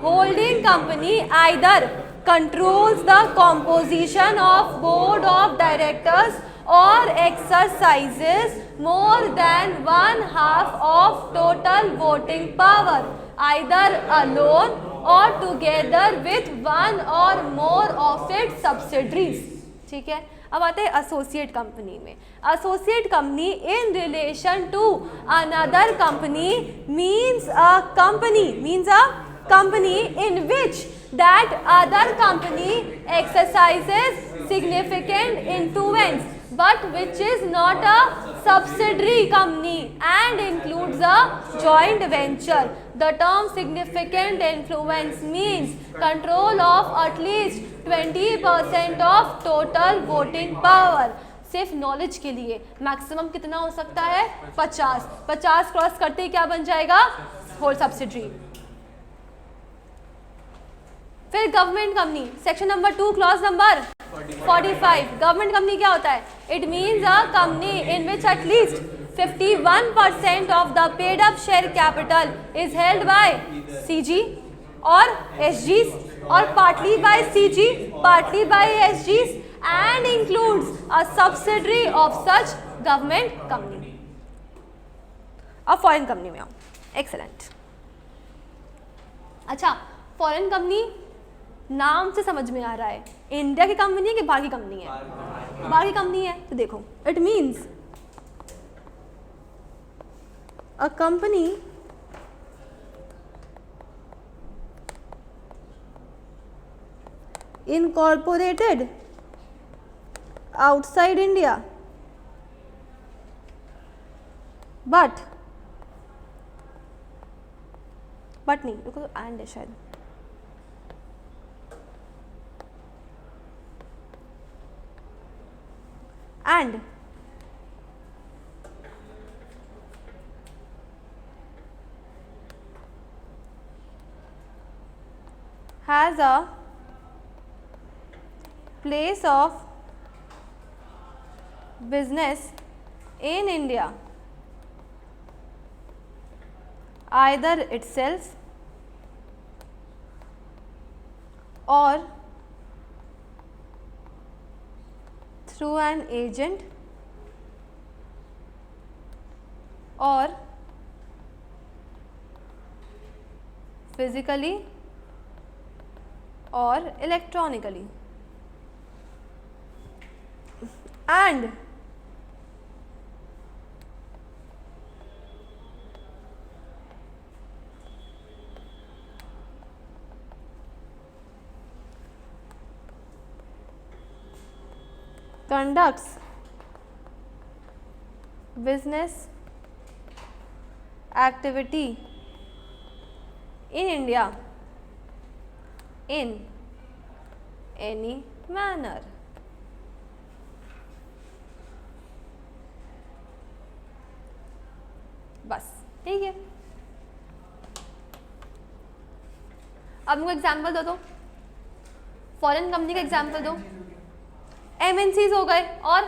holding company either controls the composition of board of directors or exercises more than 1/2 of total voting power either alone or together with one or more of its subsidiaries। ठीक है, अब आते हैं associate company में। Associate company in relation to another company means a company in which that other company exercises significant influence but which is not a subsidiary company and includes a joint venture. The term significant influence means control of at least 20% of total voting power. सिर्फ knowledge के लिए maximum कितना हो सकता है? 50 cross करते ही क्या बन जाएगा? Whole subsidiary. फिर government company, section number 2 clause number 45। Government company क्या होता है? It means a company in which at least 51% of the paid up share capital is held by CG और एसजीस और partly by CG, partly by एसजीस and includes a subsidiary of such government company. अब foreign company में आओ। Excellent. अच्छा, foreign company नाम से समझ में आ रहा है इंडिया की कंपनी है कि बाहर की कंपनी है? बाहर की कंपनी है। तो देखो, it means a company incorporated outside India but नहीं, देखो तो एंड है शायद। And has a place of business in India, either itself or through an agent or physically or electronically, and conducts business activity in India in any manner. बस ठीक है। अब मुझे एग्जाम्पल दो, फॉरेन कंपनी का example दो। MNCs हो गए, और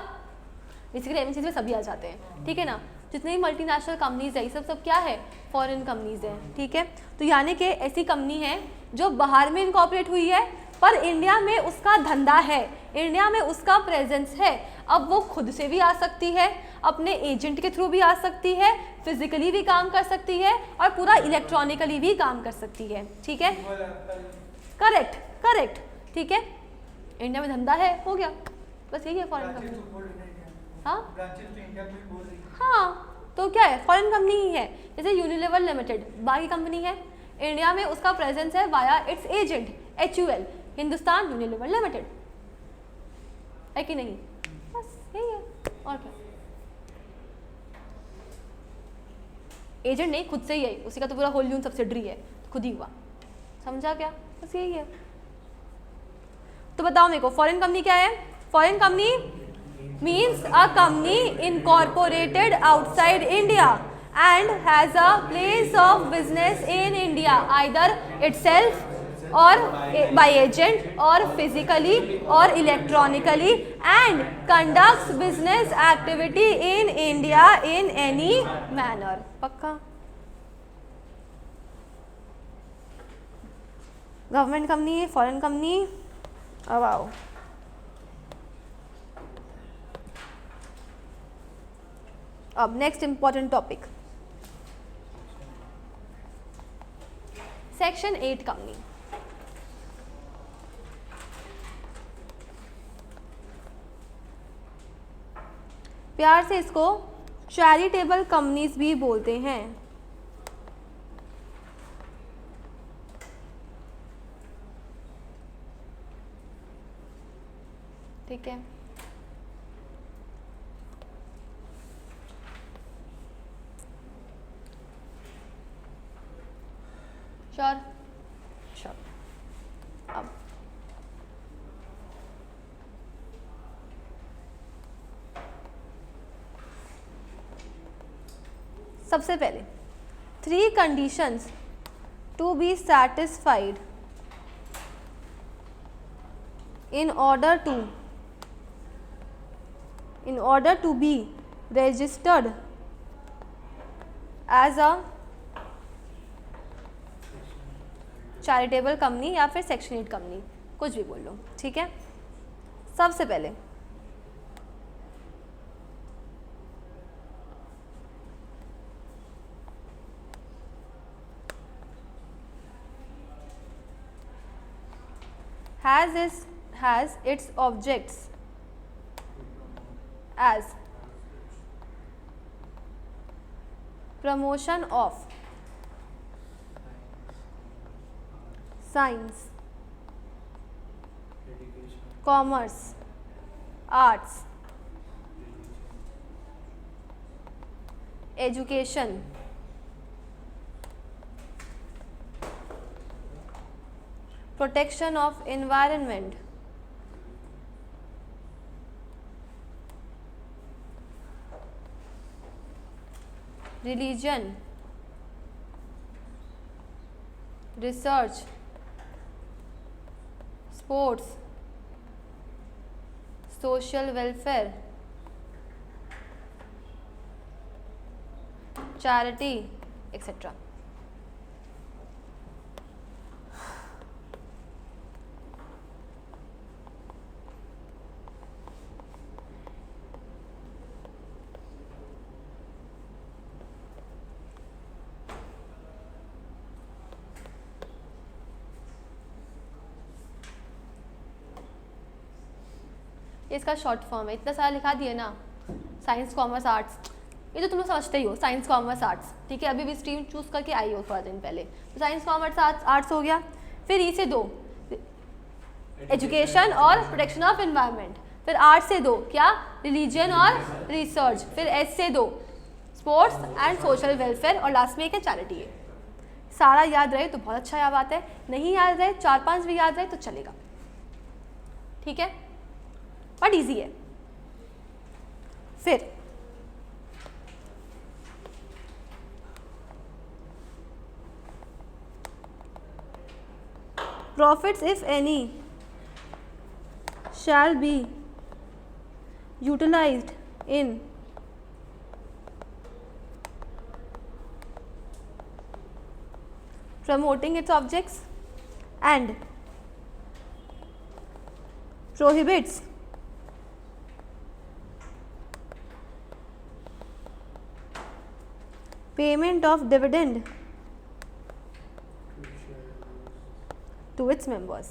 बेसिकली एमएनसीज में सभी आ जाते हैं, ठीक है ना। जितनी भी मल्टीनेशनल कंपनीज है, ये सब क्या है? फॉरेन कंपनीज हैं, ठीक है। तो यानी कि ऐसी कंपनी है जो बाहर में इनकॉर्पोरेट हुई है पर इंडिया में उसका धंधा है, इंडिया में उसका प्रेजेंस है। अब वो खुद से भी आ सकती है, अपने एजेंट के थ्रू भी आ सकती है, फिजिकली भी काम कर सकती है और पूरा इलेक्ट्रॉनिकली भी काम कर सकती है, ठीक है। करेक्ट, ठीक है। इंडिया में धंधा है, हो गया, बस यही है फॉरेन कंपनी। हाँ, तो क्या है? फॉरेन कंपनी ही है। जैसे यूनिलीवर लिमिटेड बाकी कंपनी है, इंडिया में उसका प्रेजेंस है via it's agent HUL, Hindustan Unilever limited, है कि नहीं? बस यही है, और क्या। एजेंट नहीं, खुद से ही है, उसी का तो पूरा होल यून सब्सिडरी है, खुद ही हुआ, समझा क्या? बस यही है। तो बताओ मेरे को, फॉरेन कंपनी क्या है? Foreign company means a company incorporated outside India and has a place of business in India, either itself or by agent or physically or electronically, and conducts business activity in India in any manner. पक्का? Government company, foreign company. अब आओ, अब next important topic, section 8 company. प्यार से इसको charitable companies भी बोलते हैं। ठीक है, श्योर श्योर। अब सबसे पहले 3 conditions to be satisfied in order to be registered as a charitable company या फिर सेक्शन 8 कंपनी, कुछ भी बोल लो, ठीक है। सबसे पहले has its objects as promotion of science, commerce, arts, education, protection of environment, religion, research, sports, social welfare, charity, etc. इसका शॉर्ट फॉर्म है, इतना सारा लिखा दिया ना, साइंस कॉमर्स आर्ट्स, ये तो तुम लोग समझते ही हो, साइंस कॉमर्स आर्ट्स, ठीक है। अभी भी स्ट्रीम चूज करके आई हो थोड़ा दिन पहले, तो साइंस कॉमर्स आर्ट्स हो गया। फिर ई से 2 एजुकेशन और प्रोटेक्शन ऑफ एनवायरनमेंट, फिर आर्ट्स से 2 क्या, रिलीजन और रिसर्च, फिर एस से 2 स्पोर्ट्स एंड सोशल वेलफेयर, और लास्ट में एक है चैरिटी है। सारा याद रहे तो बहुत अच्छा बात है, नहीं याद रहे 4-5 भी याद रहे तो चलेगा, ठीक है, बट इजी है। फिर profits if any shall be utilized in promoting its objects and prohibits payment of dividend to its members।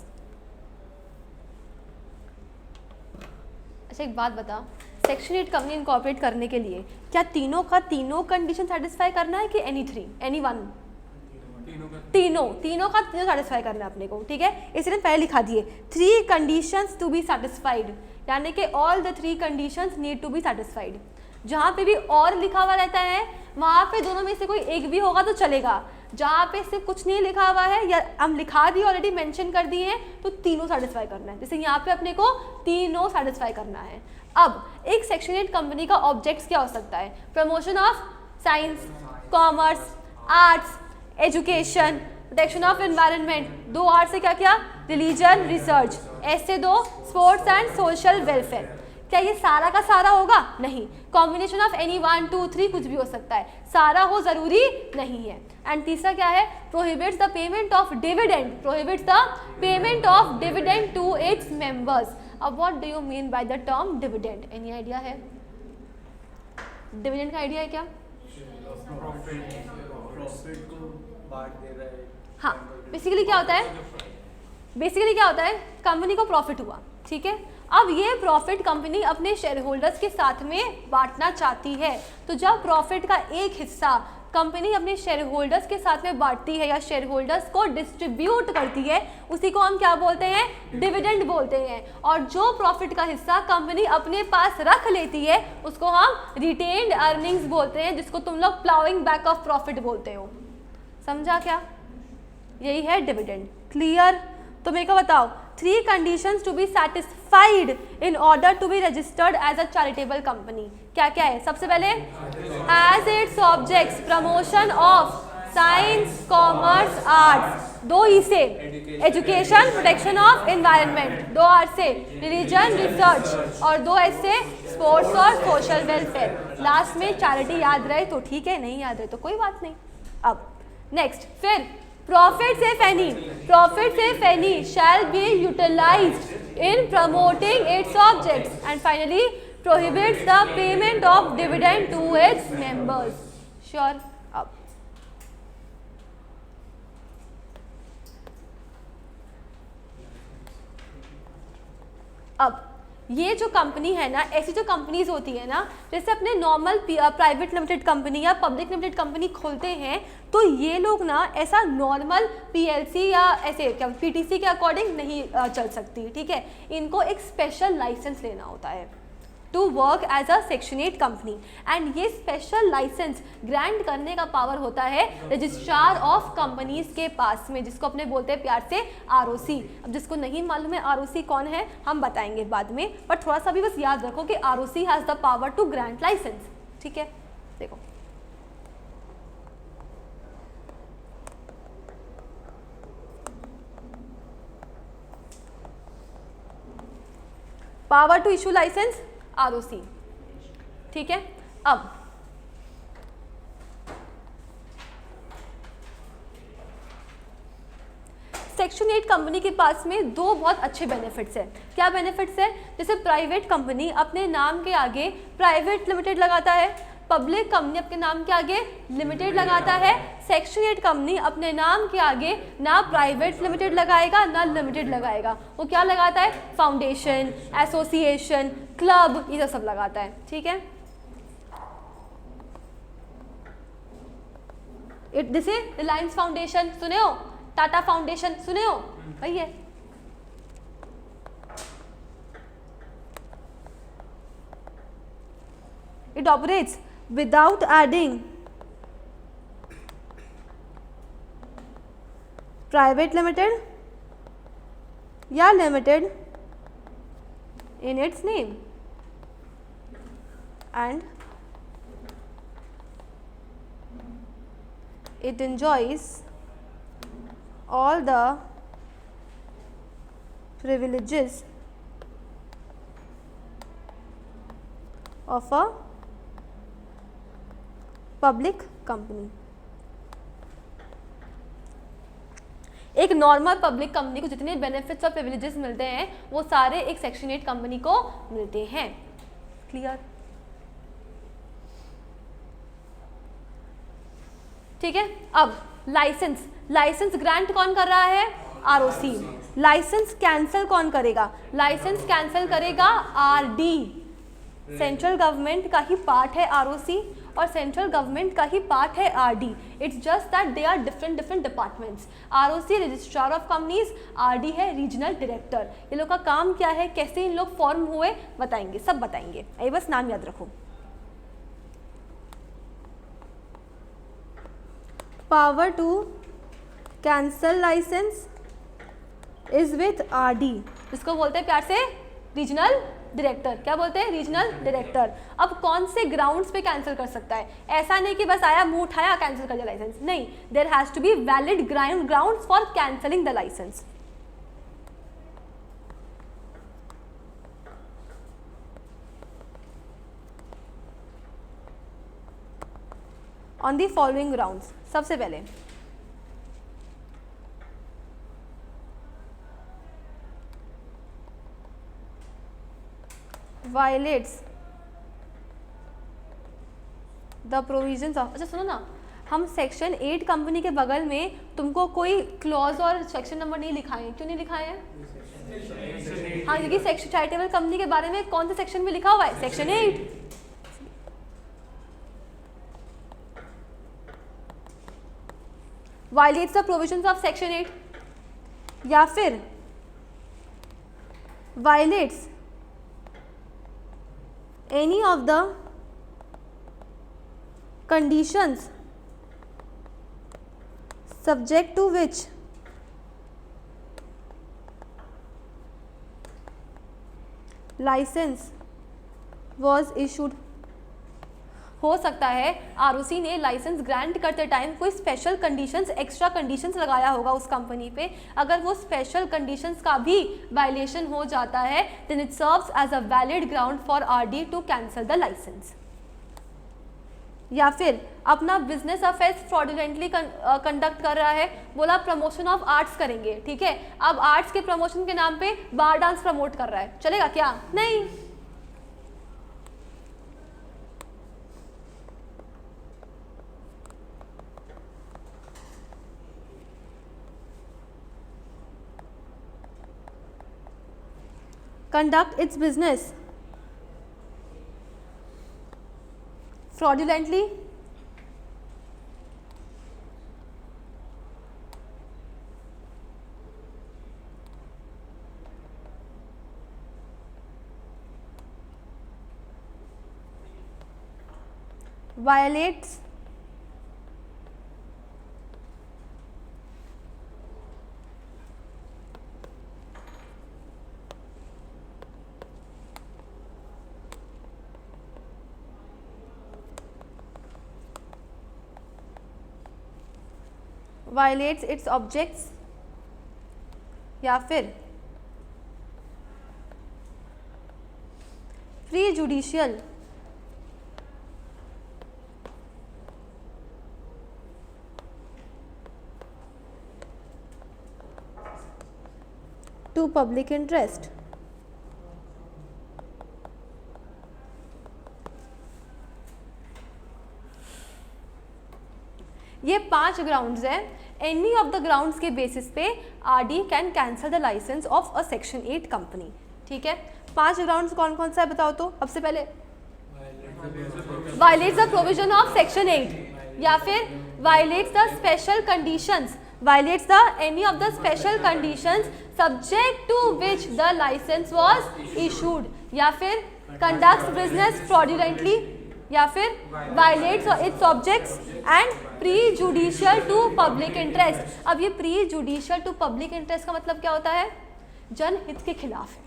अच्छा एक बात बता, सेक्शन 8 कंपनी इनकॉर्पोरेट करने के लिए क्या तीनों कंडीशन सेटिस्फाई करना है कि एनी वन? तीनों का सेटिस्फाई करना है अपने को, ठीक है। इसलिए पहले लिखा दिए 3 कंडीशंस टू बी सेटिस्फाइड, यानी कि all the 3 conditions need to be satisfied. जहाँ पे भी और लिखा हुआ रहता है वहाँ पे दोनों में से कोई एक भी होगा तो चलेगा, जहाँ पे सिर्फ कुछ नहीं लिखा हुआ है या हम लिखा दिए ऑलरेडी मेंशन कर दिए हैं तो तीनों सेटिस्फाई करना है। जैसे यहाँ पे अपने को तीनों सेटिस्फाई करना है। अब एक सेक्शन 8 कंपनी का ऑब्जेक्ट्स क्या हो सकता है? Promotion of science, commerce, arts, education, protection of environment, 2 R से क्या क्या, रिलीजन, रिसर्च, एस से 2 स्पोर्ट्स एंड सोशल वेलफेयर। क्या ये सारा का सारा होगा? नहीं, कॉम्बिनेशन ऑफ एनी 1 2 3 कुछ भी हो सकता है, सारा हो जरूरी नहीं है। एंड तीसरा क्या है? Prohibits the payment of dividend, prohibits the payment of dividend to its members. अब what do you mean by the term dividend? Any idea है? डिविडेंड का आइडिया है क्या? हाँ, बेसिकली क्या होता है, कंपनी को प्रॉफिट हुआ, ठीक है, अब ये प्रॉफिट कंपनी अपने शेयर होल्डर्स के साथ में बांटना चाहती है। तो जब प्रॉफिट का एक हिस्सा कंपनी अपने शेयर होल्डर्स के साथ में बांटती है या शेयर होल्डर्स को डिस्ट्रीब्यूट करती है, उसी को हम क्या बोलते हैं? डिविडेंड बोलते हैं। और जो प्रॉफिट का हिस्सा कंपनी अपने पास रख लेती है उसको हम रिटेन्ड अर्निंग्स बोलते हैं, जिसको तुम लोग प्लाउइंग बैक ऑफ प्रॉफिट बोलते हो। समझा क्या? यही है डिविडेंड। क्लियर? तो मेरे को बताओ 3 conditions to be satisfied in order to be registered as a charitable company. क्या क्या है? सबसे पहले has its objects promotion of science, commerce, arts. 2 E से education, protection of environment. 2 R से रिलीजन, रिसर्च। और 2 एस से स्पोर्ट्स और सोशल वेलफेयर। लास्ट में चैरिटी याद रहे तो ठीक है, नहीं याद रहे तो कोई बात नहीं। अब नेक्स्ट, फिर profits if any shall be utilized in promoting its objects, and finally prohibits the payment of dividend to its members. Sure? अब ये जो कंपनी है ना, ऐसी जो कंपनीज होती है ना, जैसे अपने नॉर्मल प्राइवेट लिमिटेड कंपनी या पब्लिक लिमिटेड कंपनी खोलते हैं, तो ये लोग ना ऐसा नॉर्मल पीएलसी या ऐसे क्या पीटीसी के अकॉर्डिंग नहीं चल सकती। ठीक है, इनको एक स्पेशल लाइसेंस लेना होता है to work as a section 8 company, and ये स्पेशल लाइसेंस ग्रांट करने का पावर होता है रजिस्ट्रार ऑफ कंपनीज के पास में, जिसको अपने बोलते हैं प्यार से आरओसी। अब जिसको नहीं मालूम है आरओसी कौन है हम बताएंगे बाद में, पर थोड़ा सा भी बस याद रखो कि ROC has the power to grant licence. ठीक है, देखो power to issue licence ROC. ठीक है, अब सेक्शन 8 कंपनी के पास में 2 बहुत अच्छे बेनिफिट्स है। क्या बेनिफिट्स है? जैसे प्राइवेट कंपनी अपने नाम के आगे प्राइवेट लिमिटेड लगाता है, पब्लिक कंपनी अपने नाम के आगे लिमिटेड लगाता है। सेक्शन 8 कंपनी अपने नाम के आगे ना प्राइवेट लिमिटेड लगाएगा ना लिमिटेड लगाएगा, वो क्या लगाता है? फाउंडेशन, एसोसिएशन, क्लब, ये सब लगाता है। ठीक है, जैसे रिलायंस फाउंडेशन सुने हो, टाटा फाउंडेशन सुने हो, वही है। It operates without adding private limited या limited in its name, and it enjoys all the privileges of a public company. एक नॉर्मल पब्लिक कंपनी को जितने बेनिफिट्स और प्रिविलेजेस मिलते हैं वो सारे एक सेक्शन 8 कंपनी को मिलते हैं। क्लियर? ठीक है, अब लाइसेंस ग्रांट कौन कर रहा है? आरओसी। लाइसेंस कैंसिल कौन करेगा? लाइसेंस कैंसिल करेगा आरडी। सेंट्रल गवर्नमेंट का ही पार्ट है आरओसी और सेंट्रल गवर्नमेंट का ही पार्ट है RD. It's just that they are different departments. ROC registrar of companies, RD है रीजनल डायरेक्टर। ये लोग का काम क्या है, कैसे इन लोग फॉर्म हुए, बताएंगे, सब बताएंगे, ये बस नाम याद रखो। Power to cancel licence is with RD, जिसको बोलते हैं प्यार से रीजनल डायरेक्टर। क्या बोलते हैं? Regional director. अब कौन से ग्राउंड्स पे कैंसिल कर सकता है? ऐसा नहीं कि बस आया मुंह उठाया कैंसिल कर दिया लाइसेंस, नहीं, there has to be valid grounds for cancelling the licence. On the following grounds. सबसे पहले violates the provisions of, अच्छा सुनो ना, हम सेक्शन 8 कंपनी के बगल में तुमको कोई क्लॉज और सेक्शन नंबर नहीं लिखाए, क्यों नहीं लिखाए हैं? हाँ, क्योंकि सेक्शन चैरिटेबल कंपनी के बारे में कौन सा सेक्शन में लिखा हुआ है? Section 8। Violets the provisions of section 8 या फिर violates any of the conditions subject to which license was issued। हो सकता है आरओसी ने लाइसेंस ग्रांट करते टाइम कोई स्पेशल कंडीशंस, एक्स्ट्रा कंडीशंस लगाया होगा उस कंपनी पे। अगर वो स्पेशल कंडीशंस का भी वायलेशन हो जाता है then it serves as a valid ground for RD to cancel the licence. या फिर अपना बिजनेस अफेयर्स फ्रॉडुलेंटली कंडक्ट कर रहा है, बोला प्रमोशन ऑफ आर्ट्स करेंगे, ठीक है, अब आर्ट्स के प्रमोशन के नाम पे बार डांस प्रमोट कर रहा है, चलेगा क्या? नहीं। Conduct it's business fraudulently violates its objects या फिर prejudicial to public interest। ये 5 ग्राउंड्स हैं। एनी ऑफ द ग्राउंड्स के बेसिस पे RD can cancel the licence of a section 8 company, ठीक है। 5 ग्राउंड्स कौन कौन सा है बताओ तो। सबसे पहले violates the provision of section 8 या फिर violates the special conditions, violates the any of the special conditions subject to which the licence was issued या फिर कंडक्ट्स बिजनेस फ्रॉडुलेंटली या फिर violates its objects and prejudicial to public interest. अब ये prejudicial to public interest का मतलब क्या होता है? जनहित के खिलाफ है,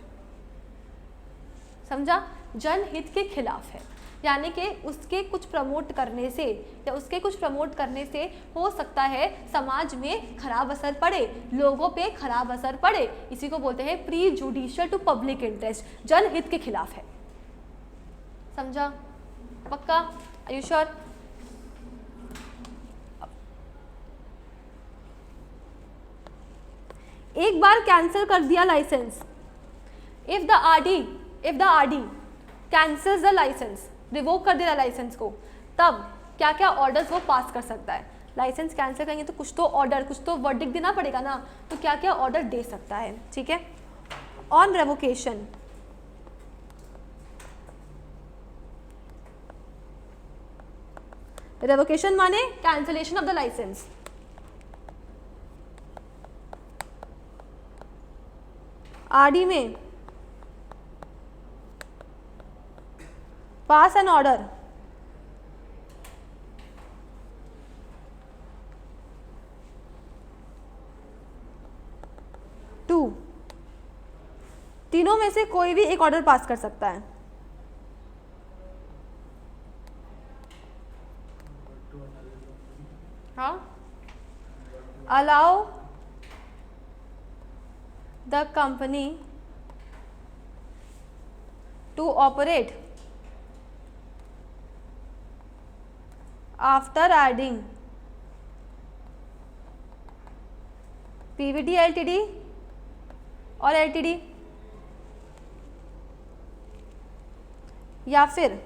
समझा? जनहित के खिलाफ है, यानी कि उसके कुछ प्रमोट करने से या उसके कुछ प्रमोट करने से हो सकता है समाज में खराब असर पड़े, लोगों पे खराब असर पड़े। इसी को बोलते हैं prejudicial to public interest, जनहित के खिलाफ है, समझा? पक्का? Are you sure? एक बार कैंसिल कर दिया licence, if the RD cancels the licence, revoke कर दिया लाइसेंस को, तब क्या क्या ऑर्डर्स वो पास कर सकता है? लाइसेंस कैंसिल करेंगे तो कुछ तो ऑर्डर, कुछ तो वर्डिक्ट देना पड़ेगा ना, तो क्या क्या ऑर्डर दे सकता है, ठीक है। ऑन रेवोकेशन, रेवोकेशन माने cancellation of the licence. RD में पास एन ऑर्डर टू, तीनों में से कोई भी एक ऑर्डर पास कर सकता है। हाँ, allow the company to operate after adding PVD LTD और LTD या फिर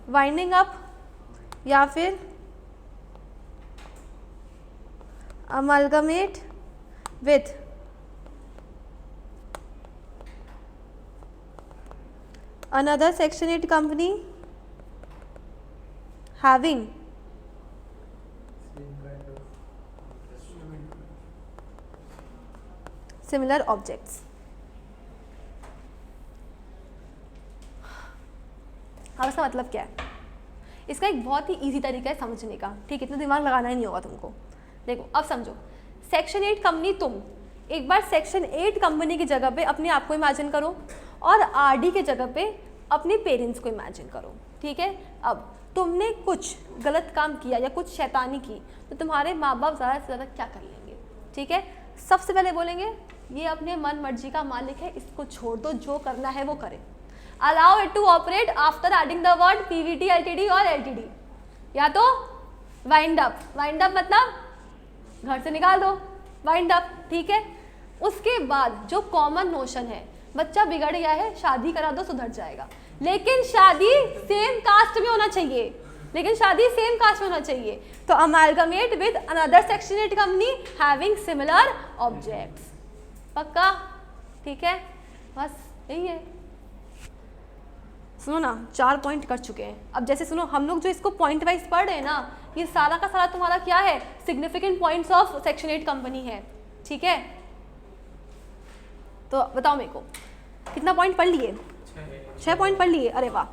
वाइंडिंग अप या फिर amalgamate with another section 8 company having similar objects. अब इसका मतलब क्या है? इसका एक बहुत ही इजी तरीका है समझने का, ठीक है, इतना दिमाग लगाना ही नहीं होगा तुमको। देखो अब समझो, सेक्शन 8 कंपनी, तुम एक बार सेक्शन 8 कंपनी की जगह पे अपने आप को इमेजिन करो और आरडी के जगह पे अपने पेरेंट्स को इमेजिन करो, ठीक है। अब तुमने कुछ गलत काम किया या कुछ शैतानी की तो तुम्हारे माँ बाप ज़्यादा से ज़्यादा क्या कर लेंगे, ठीक है। सबसे पहले बोलेंगे ये अपने मन मर्जी का मालिक है, इसको छोड़ दो, जो करना है वो करे। Allow it to operate after adding the word PVT, LTD और एलटीडी, या तो वाइंड अप, वाइंड अप मतलब घर से निकाल दो, वाइंड अप, ठीक है। उसके बाद जो कॉमन नोशन है, बच्चा बिगड़ गया है, शादी करा दो सुधर जाएगा, लेकिन शादी सेम कास्ट में होना चाहिए, लेकिन शादी सेम कास्ट में होना चाहिए। तो amalgamate with another section 8 company having similar objects, पक्का, ठीक है, बस यही है। सुनो ना, 4 पॉइंट कर चुके हैं। अब जैसे सुनो, हम लोग जो इसको पॉइंट वाइज पढ़ रहे हैं ना, ये सारा का सारा तुम्हारा क्या है, significant points of section 8 company है, ठीक है। तो बताओ मेरे को कितना पॉइंट पढ़ लिए? 6 पॉइंट पढ़ लिए, अरे वाह।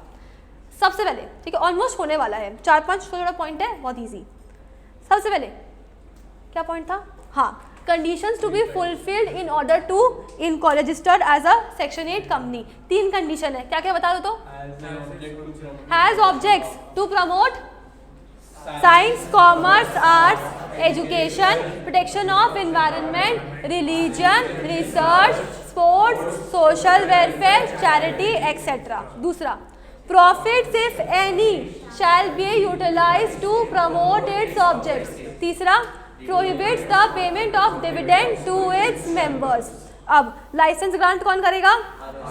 सबसे पहले, ठीक है, ऑलमोस्ट होने वाला है, 4-5 थोड़ा पॉइंट है, बहुत इजी। सबसे पहले क्या पॉइंट था? हाँ, conditions to be fulfilled in order to in college registered as a section 8 company. 3 condition है, क्या क्या बता दो तो? Has objects to promote science, commerce, arts, education, protection of environment, religion, research, sports, social welfare, charity etcetera. दूसरा, profits if any shall be utilised to promote its objects. तीसरा, prohibits the payment of dividend to its members. अब licence grant कौन करेगा?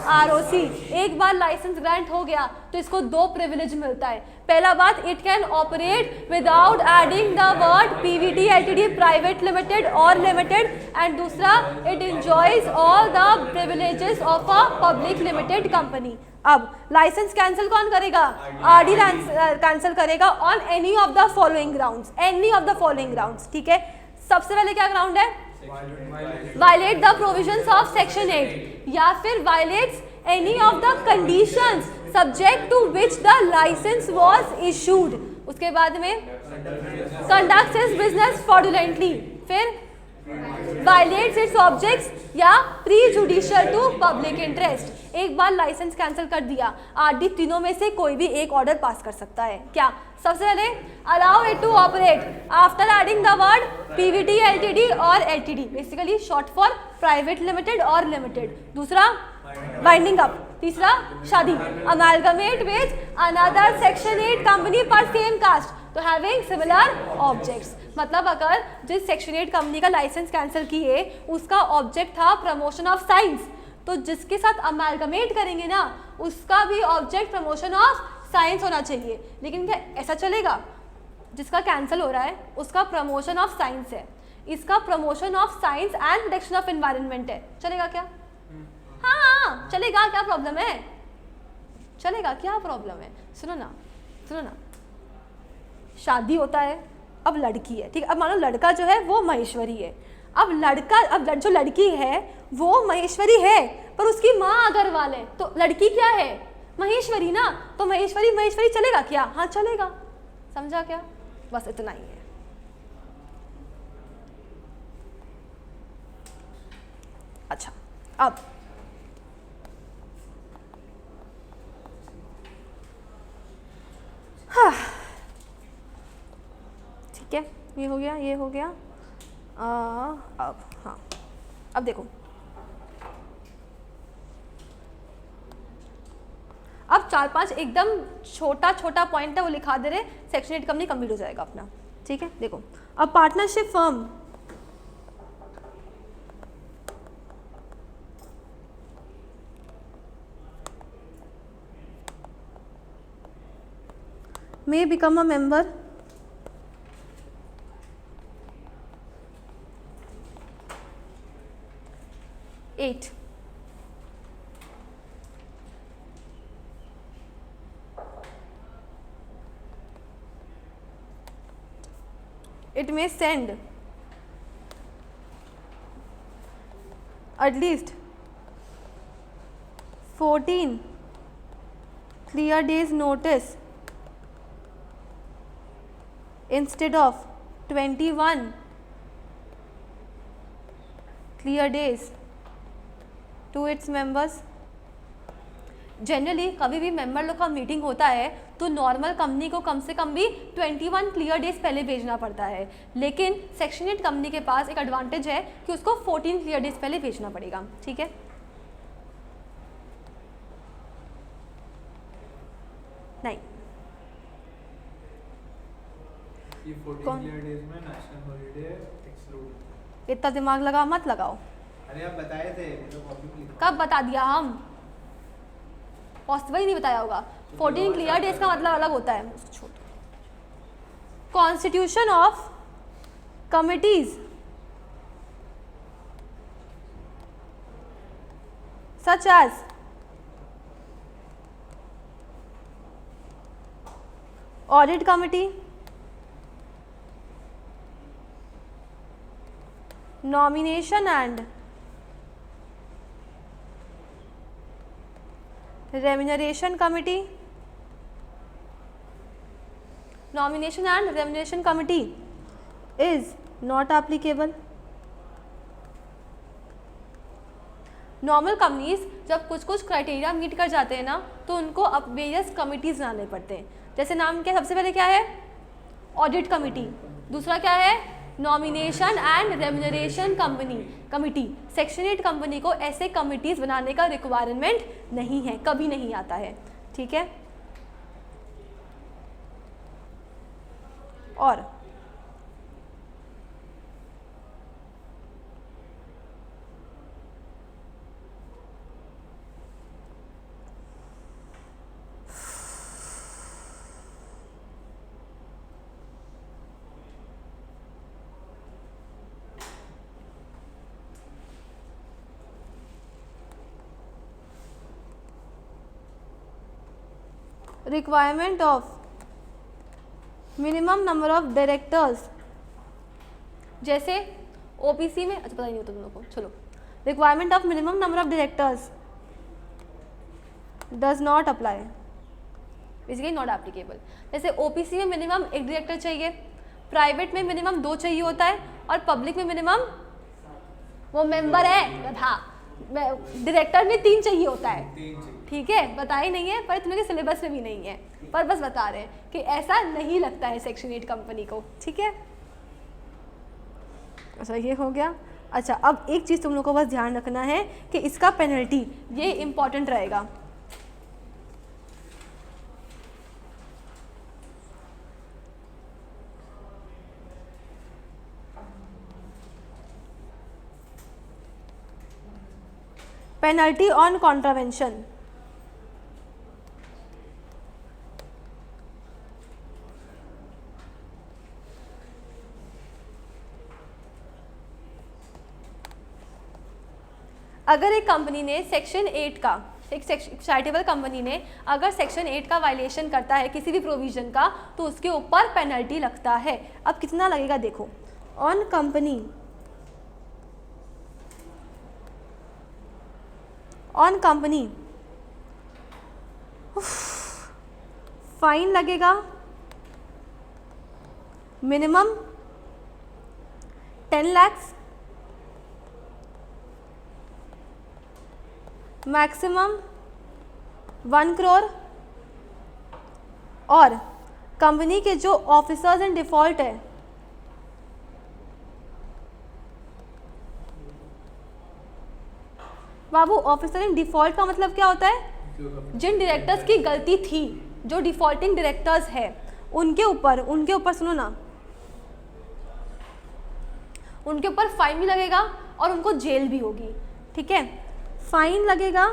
ROC. एक बार licence grant हो गया तो इसको 2 प्रिविलेज मिलता है। पहला बात, it can operate without adding the word PVT, LTD, private limited और लिमिटेड, एंड दूसरा, it enjoys all the privileges of a public limited company. अब लाइसेंस कैंसिल कौन करेगा? आरडी कैंसिल करेगा on any of the following grounds, any of the following grounds, ठीक है। सबसे पहले क्या ग्राउंड है? Violate the provisions of section 8 या फिर violates any of the conditions subject to which the licence was issued. उसके बाद में कंडक्ट्स इट्स बिजनेस फ्रॉडुलेंटली, फिर वायलेट्स इट्स ऑब्जेक्ट्स या प्रीजुडिशियल टू पब्लिक इंटरेस्ट। एक बार लाइसेंस कैंसिल कर दिया, आरडी तीनों में से कोई भी एक ऑर्डर पास कर सकता है। क्या? सबसे पहले, allow it to operate after adding the word PVT, LTD और LTD, basically short for private limited और लिमिटेड। दूसरा, वाइंडिंग अप। तीसरा, शादी। Amalgamate with another section 8 company पर सेम कास्ट, तो हैविंग सिमिलर ऑब्जेक्ट्स। मतलब अगर जिस सेक्शन 8 कंपनी का लाइसेंस कैंसिल किए उसका ऑब्जेक्ट था प्रमोशन ऑफ साइंस, तो जिसके साथ अमालगमेट करेंगे ना उसका भी ऑब्जेक्ट प्रमोशन ऑफ साइंस होना चाहिए। लेकिन क्या ऐसा चलेगा? जिसका कैंसिल हो रहा है उसका प्रमोशन ऑफ साइंस है, इसका promotion of science and protection of environment है, चलेगा क्या? हाँ चलेगा, क्या प्रॉब्लम है? चलेगा, क्या प्रॉब्लम है? सुनो ना, सुनो ना, शादी होता है, अब लड़की है, ठीक है। अब मानो लड़का जो है वो महेश्वरी है, अब लड़का, अब जो लड़की है वो महेश्वरी है पर उसकी माँ अग्रवाल है, तो लड़की क्या है? महेश्वरी ना, तो महेश्वरी महेश्वरी चलेगा क्या? हाँ चलेगा, समझा क्या? बस इतना ही है। अच्छा, अब हाँ ठीक है, ये हो गया, ये हो गया। अब हाँ, अब देखो, अब 4-5 एकदम छोटा छोटा पॉइंट है वो लिखा दे रहे, सेक्शन 8 कंपनी कंप्लीट हो जाएगा अपना, ठीक है। देखो, अब partnership firm may become a member eight. It may send at least 14 clear days notice instead of 21 clear days to its members. Generally कभी भी मेंबर लोग का मीटिंग होता है तो नॉर्मल कंपनी को कम से कम भी 21 क्लियर डेज पहले भेजना पड़ता है, लेकिन सेक्शन 8 कंपनी के पास एक एडवांटेज है कि उसको 14 क्लियर डेज पहले भेजना पड़ेगा. ठीक है, नहीं ये 14 क्लियर डेज में नेशनल हॉलीडे एक्सक्लूड. इतना दिमाग लगा मत लगाओ. अरे आप बताए थे तो कॉपी में लिखा. कब बता दिया? हम पॉसिबल ही नहीं बताया होगा. 14 क्लियर डेज का मतलब अलग होता है. Constitution of committees such as audit committee, nomination and remuneration committee. Nomination and remuneration committee is not applicable. Normal companies जब कुछ कुछ क्राइटेरिया मीट कर जाते हैं ना तो उनको अब वेरियस कमिटीज बनाने पड़ते हैं. जैसे नाम क्या, सबसे पहले क्या है? Audit committee. दूसरा क्या है? Nomination and remuneration committee. Section 8 company को ऐसे कमिटीज़ बनाने का रिक्वायरमेंट नहीं है, कभी नहीं आता है. ठीक है, और requirement of minimum number of directors. जैसे ओपीसी में, अच्छा पता ही नहीं होता तुम लोग को, चलो. Requirement of minimum number of directors does not apply, basically not applicable. जैसे ओपीसी में मिनिमम एक डायरेक्टर चाहिए, प्राइवेट में मिनिमम 2 चाहिए होता है, और पब्लिक में मिनिमम, वो मेंबर है गधा, डायरेक्टर में 3 चाहिए होता है. ठीक है, बताया नहीं है पर तुम्हें सिलेबस में भी नहीं है, पर बस बता रहे हैं कि ऐसा नहीं लगता है सेक्शन 8 कंपनी को. ठीक है, अच्छा ये हो गया. अच्छा, अब एक चीज़ तुम लोग को बस ध्यान रखना है कि इसका पेनल्टी, ये इम्पॉर्टेंट रहेगा. Penalty on contravention. अगर एक कंपनी ने सेक्शन 8 का, एक चैरिटेबल कंपनी ने अगर सेक्शन 8 का वायलेशन करता है किसी भी प्रोविज़न का, तो उसके ऊपर पेनल्टी लगता है. अब कितना लगेगा देखो. ऑन कंपनी फाइन लगेगा मिनिमम 10 lakhs, मैक्सिमम 1 crore, और कंपनी के जो ऑफिसर्स इन डिफॉल्ट है बाबू, ऑफिसर इन डिफॉल्ट का मतलब क्या होता है? जिन डायरेक्टर्स की गलती थी, जो डिफॉल्टिंग डायरेक्टर्स है, उनके ऊपर सुनो ना, उनके ऊपर फाइन भी लगेगा और उनको जेल भी होगी. ठीक है, फाइन लगेगा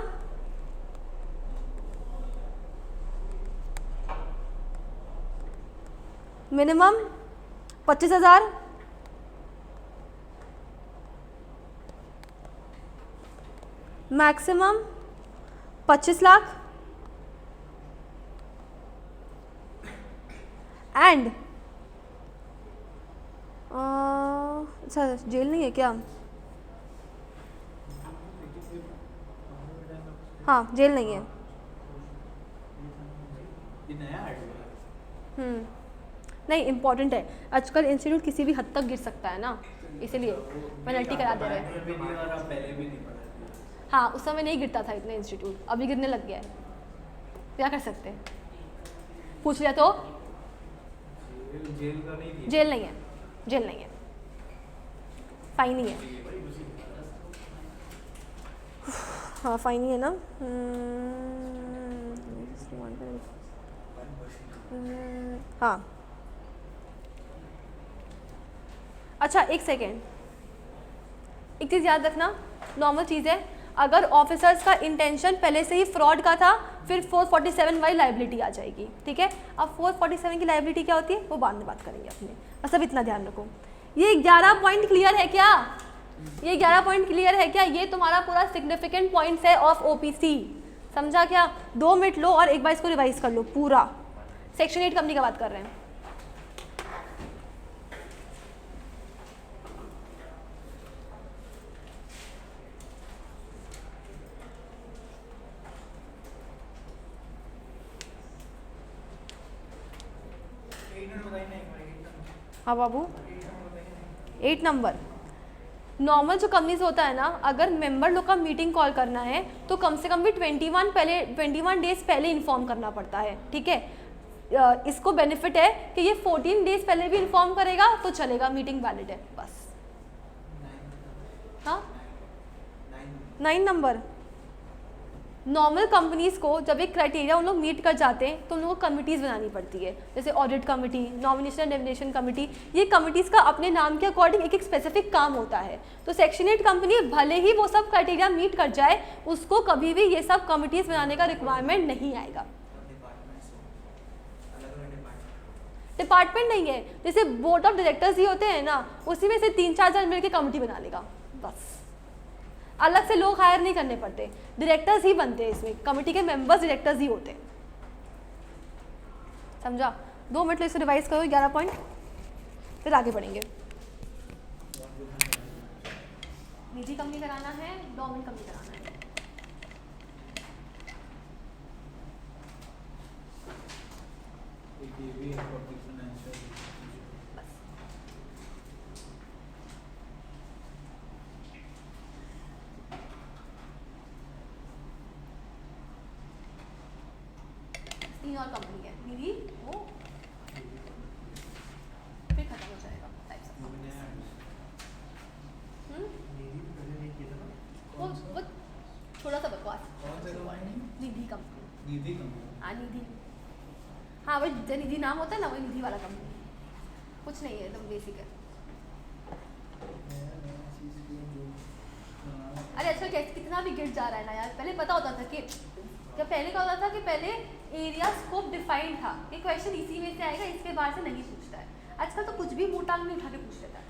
मिनिमम 25,000, मैक्सिमम 25 लाख एंड अच्छा जेल नहीं है क्या? हाँ जेल नहीं है। नहीं इम्पॉर्टेंट है, आजकल इंस्टीट्यूट किसी भी हद तक गिर सकता है ना, इसलिए पेनल्टी करा दे रहे हैं। हाँ उस समय नहीं गिरता था इतने इंस्टीट्यूट, अभी गिरने लग गया है, क्या कर सकते हैं? पूछ लिया तो जेल नहीं है, जेल नहीं है, फाइन ही है। हाँ फाइन ही है ना। हाँ अच्छा एक सेकेंड, एक चीज़ याद रखना, नॉर्मल चीज़ है, अगर ऑफिसर्स का इंटेंशन पहले से ही फ्रॉड का था फिर 447 वाली लाइबिलिटी आ जाएगी, ठीक है। अब 447 की लाइबिलिटी क्या होती है वो बाद में बात करेंगे अपने, बस अब इतना ध्यान रखो। ये 11 पॉइंट क्लियर है क्या? ये 11 पॉइंट क्लियर है क्या? ये तुम्हारा पूरा सिग्निफिकेंट पॉइंट्स है ऑफ ओपीसी, समझा क्या? 2 मिनट लो और एक बार इसको रिवाइज कर लो पूरा। सेक्शन 8 कंपनी का बात कर रहे हैं। हाँ बाबू 8 नंबर, नॉर्मल जो कंपनीज होता है ना, अगर मेंबर लोग का मीटिंग कॉल करना है तो कम से कम भी 21 डेज पहले इन्फॉर्म करना पड़ता है, ठीक है। इसको बेनिफिट है कि ये 14 डेज पहले भी इन्फॉर्म करेगा तो चलेगा, मीटिंग वैलिड है बस। हाँ 9 नंबर, नॉर्मल कंपनीज को जब एक क्राइटेरिया उन लोग मीट कर जाते हैं तो उन लोगों को कमिटीज़ बनानी पड़ती है, जैसे audit committee, nomination and nomination committee. ये कमिटीज़ का अपने नाम के अकॉर्डिंग एक एक स्पेसिफिक काम होता है। तो सेक्शन 8 कंपनी भले ही वो सब क्राइटेरिया मीट कर जाए, उसको कभी भी ये सब कमिटीज़ बनाने का रिक्वायरमेंट नहीं आएगा। डिपार्टमेंट नहीं है, जैसे बोर्ड ऑफ डायरेक्टर्स ही होते हैं ना, उसी में से 3-4 जन मिलकर कमेटी बना लेगा बस, अलग से लोग हायर नहीं करने पड़ते, डायरेक्टर्स ही बनते हैं इसमें, कमेटी के मेंबर्स डायरेक्टर्स ही होते हैं, समझा? 2 मिनट इसे रिवाइज करो 11 पॉइंट, फिर आगे बढ़ेंगे। निजी कंपनी कराना है, गवर्नमेंट कंपनी कराना है? तीन और कंपनी है, निधि वो फिर खत्म हो जाएगा टाइप्स ऑफ वो थोड़ा सा बकवास। निधि कंपनी, हाँ निधि, हाँ वही जो निधि नाम होता है ना, वही निधि वाला कंपनी, कुछ नहीं है एकदम बेसिक है। अरे आजकल कैसे कितना भी गिर जा रहा है ना यार, पहले पता होता था कि जब पहले क्या होता था कि पहले एरिया स्कोप डिफाइंड था, ये क्वेश्चन इसी में से आएगा, इसके बाहर से नहीं पूछता है। आजकल तो कुछ भी मुंह टांग में उठा के पूछ लेता है।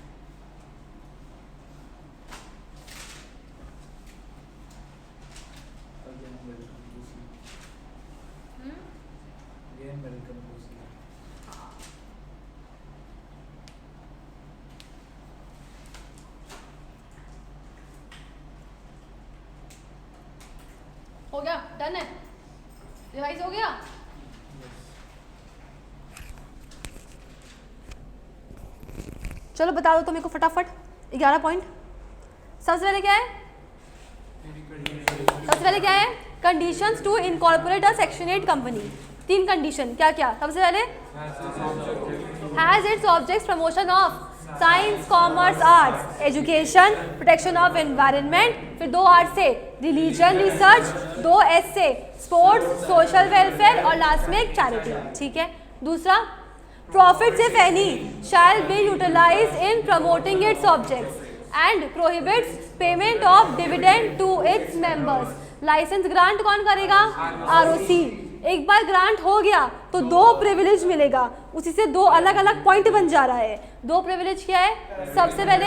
हो गया, डन है, रिवाइज हो गया। चलो बता दो तो मेरे को फटाफट 11 पॉइंट। सबसे पहले क्या है? सबसे पहले क्या है? Conditions to incorporate a section 8 company. 3 condition क्या क्या? सबसे पहले has its objects promotion of science, commerce, arts, education, protection of environment, फिर 2 आर्ट से रिलीजन रिसर्च, 2 एस से स्पोर्ट्स, सोशल वेलफेयर और लास्ट में एक चैरिटी, ठीक है। दूसरा, profits if any shall be utilised in promoting its objects and prohibits payment of dividend to its members. Licence grant कौन करेगा? आरओसी। एक बार ग्रांट हो गया तो 2 प्रिविलेज मिलेगा, उसी से 2 अलग अलग पॉइंट बन जा रहा है। 2 प्रिविलेज क्या है? सबसे पहले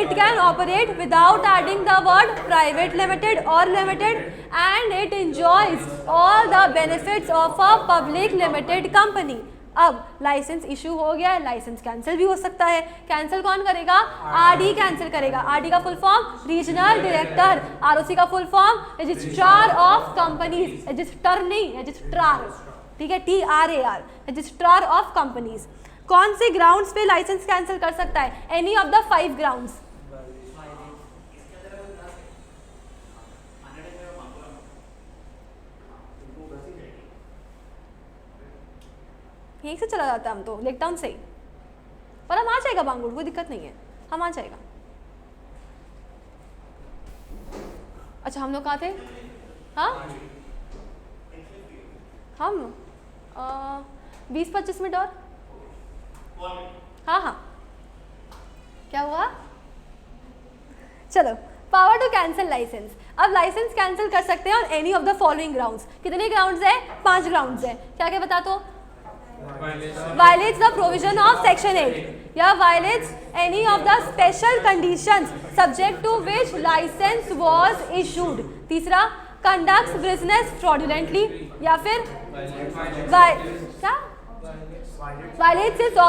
it can operate without adding the word private limited और limited and it enjoys all the benefits of a public limited company. अब लाइसेंस इशू हो गया है, लाइसेंस कैंसिल भी हो सकता है। कैंसिल कौन करेगा? आरडी कैंसिल करेगा। आरडी का full form regional director, ROC का full form registrar of companies, register नहीं रजिस्ट्रार, ठीक है, TRAR, रजिस्ट्रार ऑफ कंपनीज। कौन से ग्राउंड्स पे लाइसेंस कैंसिल कर सकता है? Any of the 5 grounds. यहीं से चला जाता है, हम तो लेक टाउन से ही, पर हम आ जाएगा बांगुड़, कोई दिक्कत नहीं है, हम आ जाएगा। अच्छा हम लोग कहाँ थे? हाँ हम 20-25 मिनट और। हाँ क्या हुआ? चलो, पावर टू कैंसिल लाइसेंस। अब लाइसेंस कैंसिल कर सकते हैं on any of the following grounds. कितने ग्राउंड्स है? 5 ग्राउंड्स है। क्या क्या बता दो? violates the provision of section 8 या violates any of the special conditions subject to which license was issued। तीसरा, conducts business fraudulently या फिर क्या violates its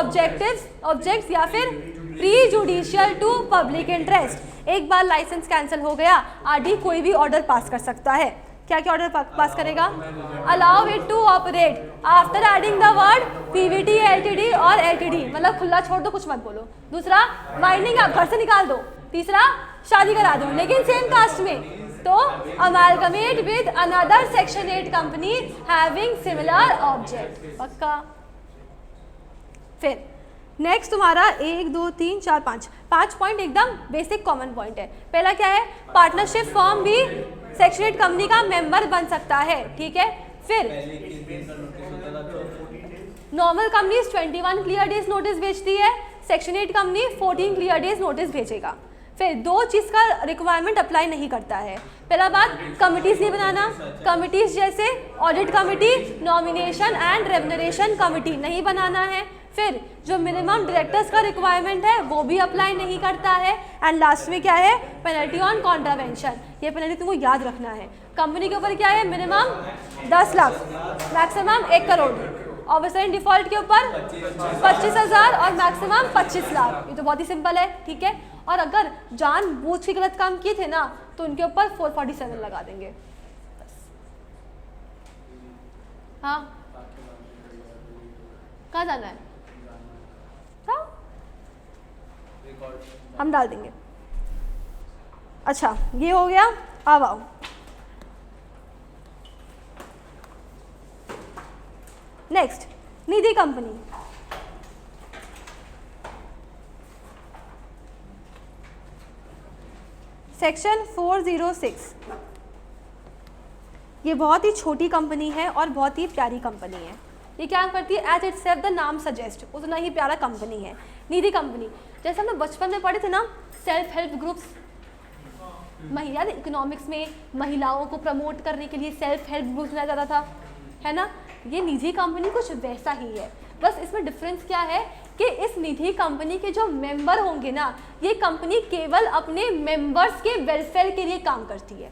objects या फिर prejudicial to public interest। एक बार लाइसेंस कैंसिल हो गया, आरडी कोई भी ऑर्डर पास कर सकता है। क्या क्या ऑर्डर पास करेगा? Allow it to operate after adding the word PVT, LTD और एलटीडी, मतलब खुला छोड़ दो, कुछ मत बोलो। दूसरा, माइनिंग आप घर से निकाल दो। तीसरा, शादी करा दो लेकिन सेम कास्ट में, तो amalgamate with another section 8 company having similar object. पक्का? फिर नेक्स्ट तुम्हारा 1 2 3 4 5 पॉइंट एकदम बेसिक कॉमन पॉइंट है। पहला क्या है? पार्टनरशिप फॉर्म भी सेक्शन 8 कंपनी का मेंबर बन सकता है, ठीक है। फिर normal company 21 clear days notice भेजती है, section 8 company 14 clear days notice भेजेगा। फिर 2 चीज़ का रिक्वायरमेंट अप्लाई नहीं करता है। पहला बात, कमिटीज़ नहीं बनाना, कमिटीज़ जैसे audit committee, nomination and remuneration committee नहीं बनाना है। फिर जो मिनिमम डायरेक्टर्स का रिक्वायरमेंट है वो भी अप्लाई नहीं करता है। एंड लास्ट में क्या है? Penalty on contravention. ये पेनल्टी तुमको याद रखना है। कंपनी के ऊपर क्या है? Minimum 10 lakh, maximum 1 crore. Officer in default के ऊपर 25,000 और मैक्सिमम 25 लाख। ये तो बहुत ही सिंपल है, ठीक है। और अगर जानबूझ के गलत काम किए थे ना तो उनके ऊपर 447 लगा देंगे। हाँ, कहाँ जाना है? हाँ, हम डाल देंगे। अच्छा ये हो गया। अब आओ, नेक्स्ट, निधि कंपनी। सेक्शन 406। ये बहुत ही छोटी कंपनी है और बहुत ही प्यारी कंपनी है। ये क्या करती है? एज इट सेल्फ द नाम सजेस्ट, उतना ही प्यारा कंपनी है निधि कंपनी। जैसे हम लोग बचपन में पढ़े थे ना, सेल्फ हेल्प ग्रुप्स, महिला इकोनॉमिक्स में महिलाओं को प्रमोट करने के लिए सेल्फ हेल्प ग्रुप्स बनाया जाता था, है ना। ये निधि कंपनी कुछ वैसा ही है, बस इसमें डिफरेंस क्या है कि इस निधि कंपनी के जो मेंबर होंगे ना, ये कंपनी केवल अपने मेंबर्स के वेलफेयर के लिए काम करती है,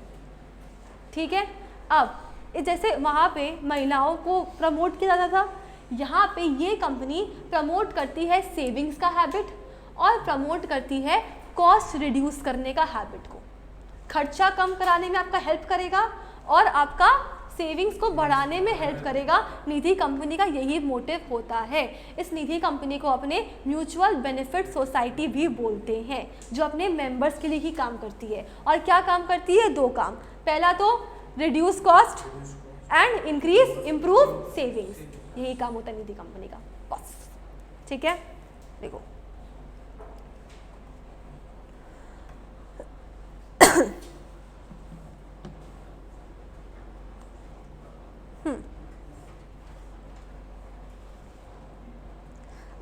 ठीक है। अब जैसे वहाँ पे महिलाओं को प्रमोट किया जाता था, यहाँ पे ये कंपनी प्रमोट करती है सेविंग्स का हैबिट और प्रमोट करती है कॉस्ट रिड्यूस करने का हैबिट को। खर्चा कम कराने में आपका हेल्प करेगा और आपका सेविंग्स को बढ़ाने में हेल्प करेगा। निधि कंपनी का यही मोटिव होता है। इस निधि कंपनी को अपने म्यूचुअल बेनिफिट सोसाइटी भी बोलते हैं, जो अपने मेंबर्स के लिए ही काम करती है। और क्या काम करती है? 2 काम। पहला तो reduce cost and increase improve savings, यही काम होता है निधि कंपनी का, बस, ठीक है। देखो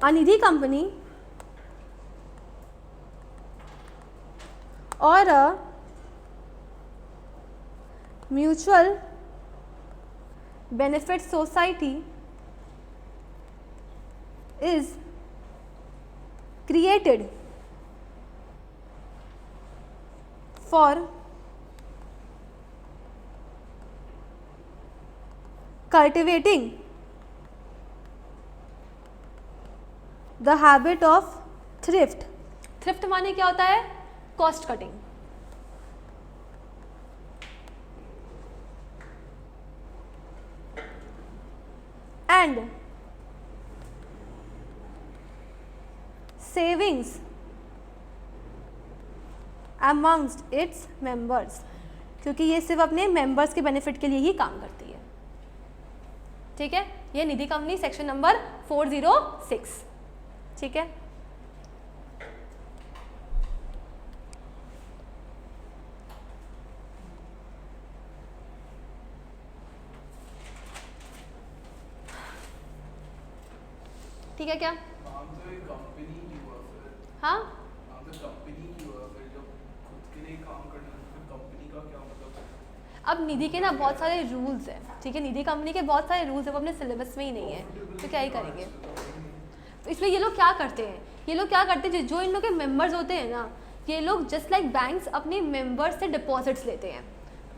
निधि कंपनी और mutual benefit society is created for cultivating the habit of thrift. Thrift माने क्या होता है? Cost cutting. And savings amongst its members, क्योंकि ये सिर्फ अपने मेंबर्स के बेनिफिट के लिए ही काम करती है. ठीक है, ये निधि कंपनी सेक्शन नंबर 406. ठीक है, ठीक है क्या? नाम तो एक कंपनी की हुआ फिर. हाँ, नाम तो कंपनी की हुआ फिर जब खुद के लिए काम करना है तो कंपनी का क्या मतलब? अब निधि के ना बहुत सारे रूल्स हैं. ठीक है, निधि कंपनी के बहुत सारे रूल्स हैं, वो अपने सिलेबस में ही नहीं है, तो क्या ही करेंगे. तो इसलिए ये लोग क्या करते हैं, जो इन लोग के मेंबर्स होते हैं ना, ये लोग जस्ट लाइक बैंक्स अपने मेंबर्स से डिपॉजिट्स लेते हैं.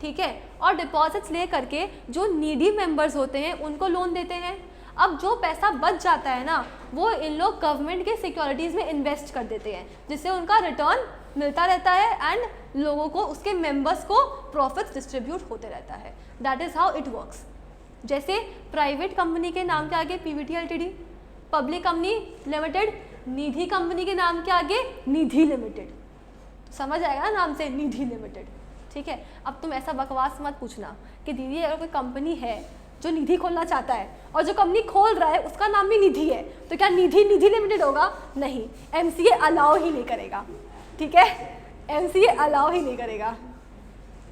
ठीक है, और डिपॉजिट्स ले करके जो नीडी मेंबर्स होते हैं उनको लोन देते हैं. अब जो पैसा बच जाता है ना, वो इन लोग गवर्नमेंट के सिक्योरिटीज़ में इन्वेस्ट कर देते हैं, जिससे उनका रिटर्न मिलता रहता है एंड लोगों को, उसके मेंबर्स को प्रॉफिट्स डिस्ट्रीब्यूट होते रहता है. That is how it works. जैसे प्राइवेट कंपनी के नाम के आगे PVT LTD, public company limited, Nidhi company के नाम के आगे निधि लिमिटेड. तो समझ आएगा ना नाम से, निधि लिमिटेड. ठीक है, अब तुम ऐसा बकवास मत पूछना कि दीदी अगर कोई कंपनी है जो निधि खोलना चाहता है और जो कंपनी खोल रहा है उसका नाम भी निधि है, तो क्या निधि लिमिटेड होगा? नहीं, एमसीए अलाउ ही नहीं करेगा. ठीक है, एमसीए अलाउ ही नहीं करेगा.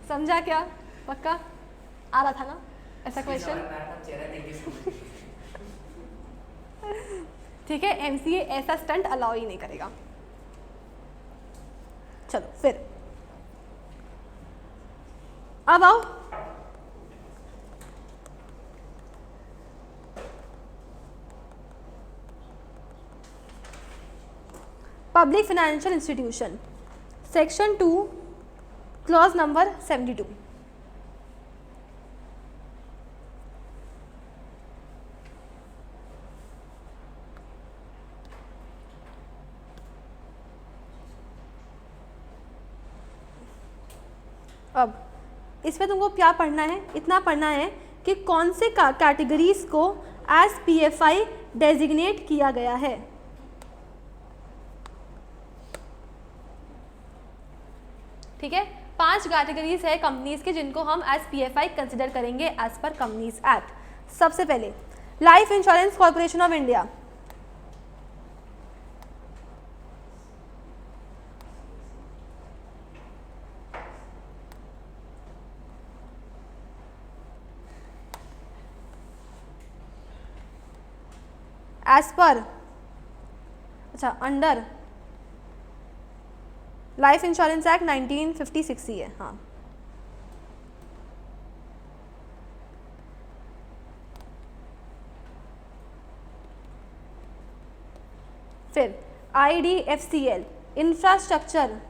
समझा क्या? पक्का आ रहा था ना ऐसा क्वेश्चन? ठीक है, एमसीए ऐसा स्टंट अलाउ ही नहीं करेगा. चलो फिर अब आओ, public financial institution section 2 clause number 72. अब इसमें तुमको क्या पढ़ना है? इतना पढ़ना है कि कौन से कैटेगरीज को एज पीएफआई डेजिग्नेट किया गया है. ठीक है, 5 कैटेगरीज है कंपनीज के जिनको हम एज पीएफआई कंसिडर करेंगे एज पर कंपनीज एक्ट. सबसे पहले life insurance corporation of India, as per, अच्छा अंडर लाइफ इंश्योरेंस एक्ट 1956 ही है. हाँ, फिर IDFCL infrastructure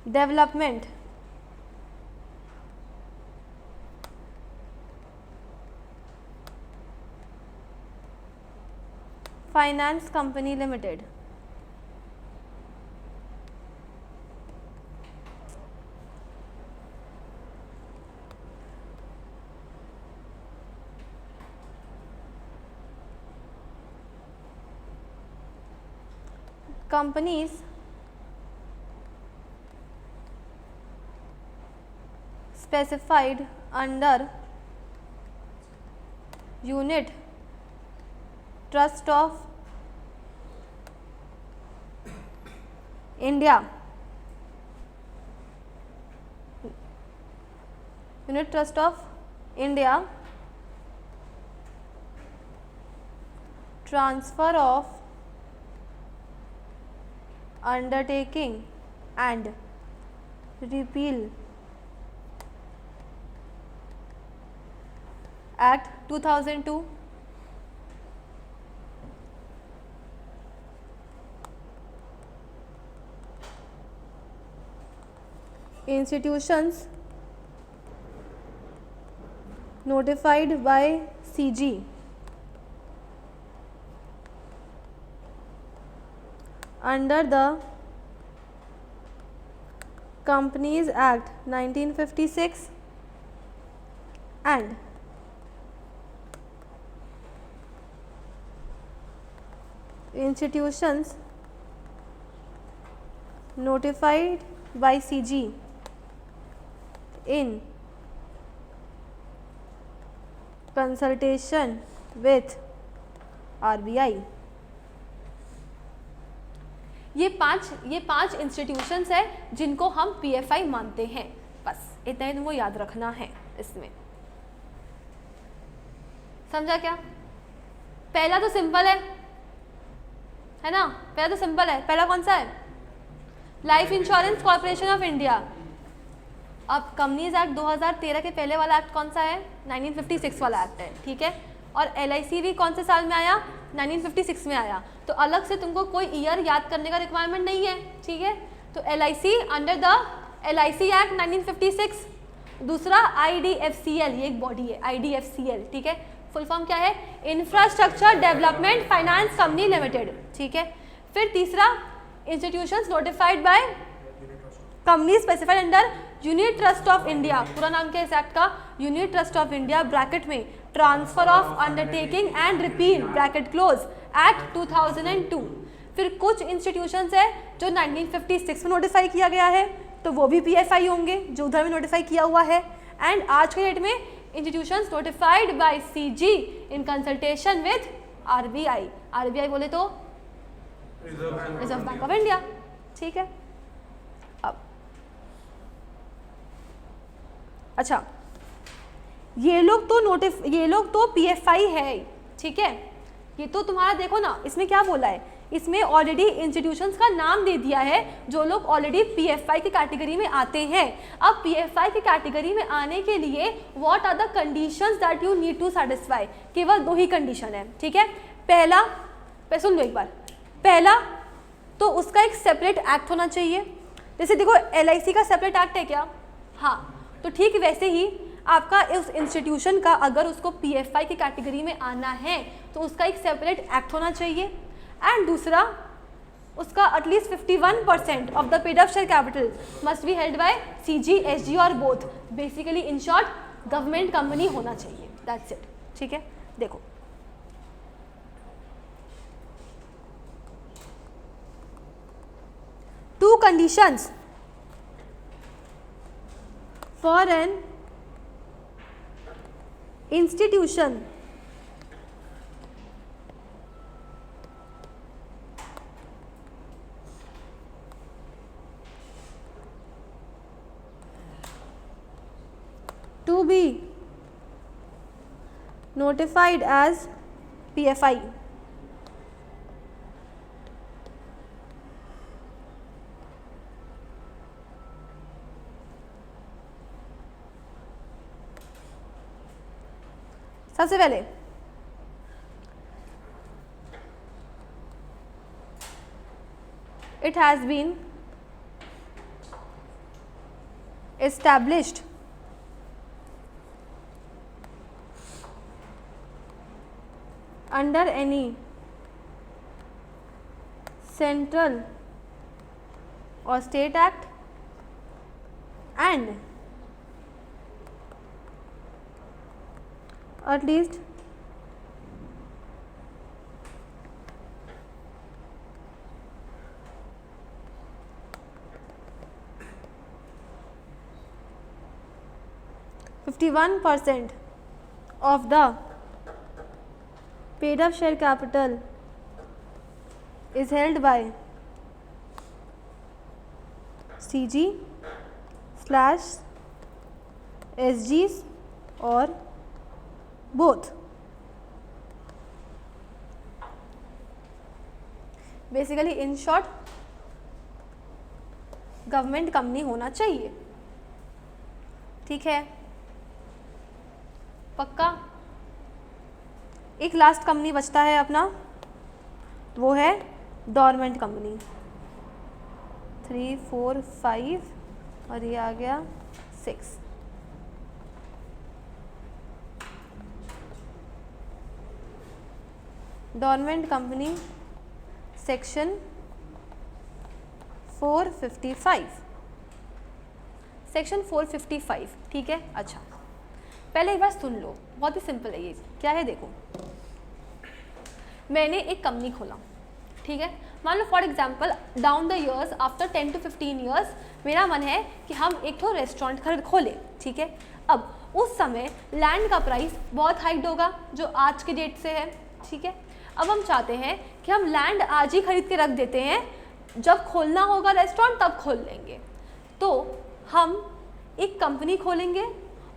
development finance company limited. companies specified under unit trust of India, unit trust of India, transfer of undertaking and repeal Act 2002, institutions notified by CG under the Companies Act 1956 and institutions notified by CG in consultation with RBI। ये पांच institutions है जिनको हम PFI मानते हैं। बस इतना ही तुमको याद रखना है इसमें, समझा क्या? पहला तो सिंपल है ना, पहला तो सिंपल है। पहला कौन सा है? Life insurance corporation of India. अब कंपनीज एक्ट 2013 के पहले वाला एक्ट कौन सा है? 1956 वाला एक्ट है, ठीक है। और LIC भी कौन से साल में आया? 1956 में आया। तो अलग से तुमको कोई ईयर याद करने का रिक्वायरमेंट नहीं है, ठीक है। तो LIC under the LIC act 1956। दूसरा IDFCL, ये एक बॉडी है IDFCL, ठीक है। फुल फॉर्म क्या है? Infrastructure development finance company limited, ठीक है। फिर तीसरा institutions notified by company specified under unit trust of India. पूरा नाम क्या है इस एक्ट का? Unit trust of India bracket में transfer of undertaking and repeal bracket close act 2002। फिर कुछ इंस्टीट्यूशंस है जो 1956 में नोटिफाई किया गया है, तो वो भी PFI होंगे जो उधर में नोटिफाई किया हुआ है। एंड आज के डेट में institutions notified bye CG in consultation with RBI। RBI बोले तो रिजर्व बैंक ऑफ इंडिया, ठीक है। अब अच्छा, ये लोग तो PFI है, ठीक है। ये तो तुम्हारा देखो ना, इसमें क्या बोला है? इसमें ऑलरेडी इंस्टीट्यूशंस का नाम दे दिया है जो लोग ऑलरेडी PFI की कैटेगरी में आते हैं। अब PFI की कैटेगरी में आने के लिए what are the conditions that you need to satisfy? केवल 2 ही कंडीशन है, ठीक है। पहला, सुन लो एक बार। पहला तो उसका एक सेपरेट एक्ट होना चाहिए। जैसे देखो LIC का सेपरेट एक्ट है क्या? हाँ, तो ठीक वैसे ही आपका उस इंस्टीट्यूशन का अगर उसको PFI की कैटेगरी में आना है तो उसका एक सेपरेट एक्ट होना चाहिए। एंड दूसरा, उसका at least 51% of the paid up share capital must be held by CG, SG और both. Basically in short government company होना चाहिए, दैट्स इट, ठीक है। देखो two conditions for an institution to be notified as PFI। सबसे पहले it has been established under any central or state act and at least %51 of the paid up share capital is held by CG / SGs or both। Basically in short government company होना चाहिए, ठीक है, पक्का। एक last company बचता है अपना, वो है डॉर्मेंट कंपनी। 3, 4, 5 और ये आ गया 6। डॉर्मेंट कंपनी सेक्शन 455, सेक्शन 455, ठीक है। अच्छा, पहले एक बार सुन लो, बहुत ही सिंपल है ये। क्या है देखो, मैंने एक कंपनी खोला, ठीक है। मान लो for example down the years, after 10 to 15 years मेरा मन है कि हम एक तो रेस्टोरेंट खोलें, ठीक है। अब उस समय लैंड का प्राइस बहुत हाइड होगा जो आज के डेट से है, ठीक है। अब हम चाहते हैं कि हम लैंड आज ही खरीद के रख देते हैं, जब खोलना होगा रेस्टोरेंट तब खोल लेंगे। तो हम एक कंपनी खोलेंगे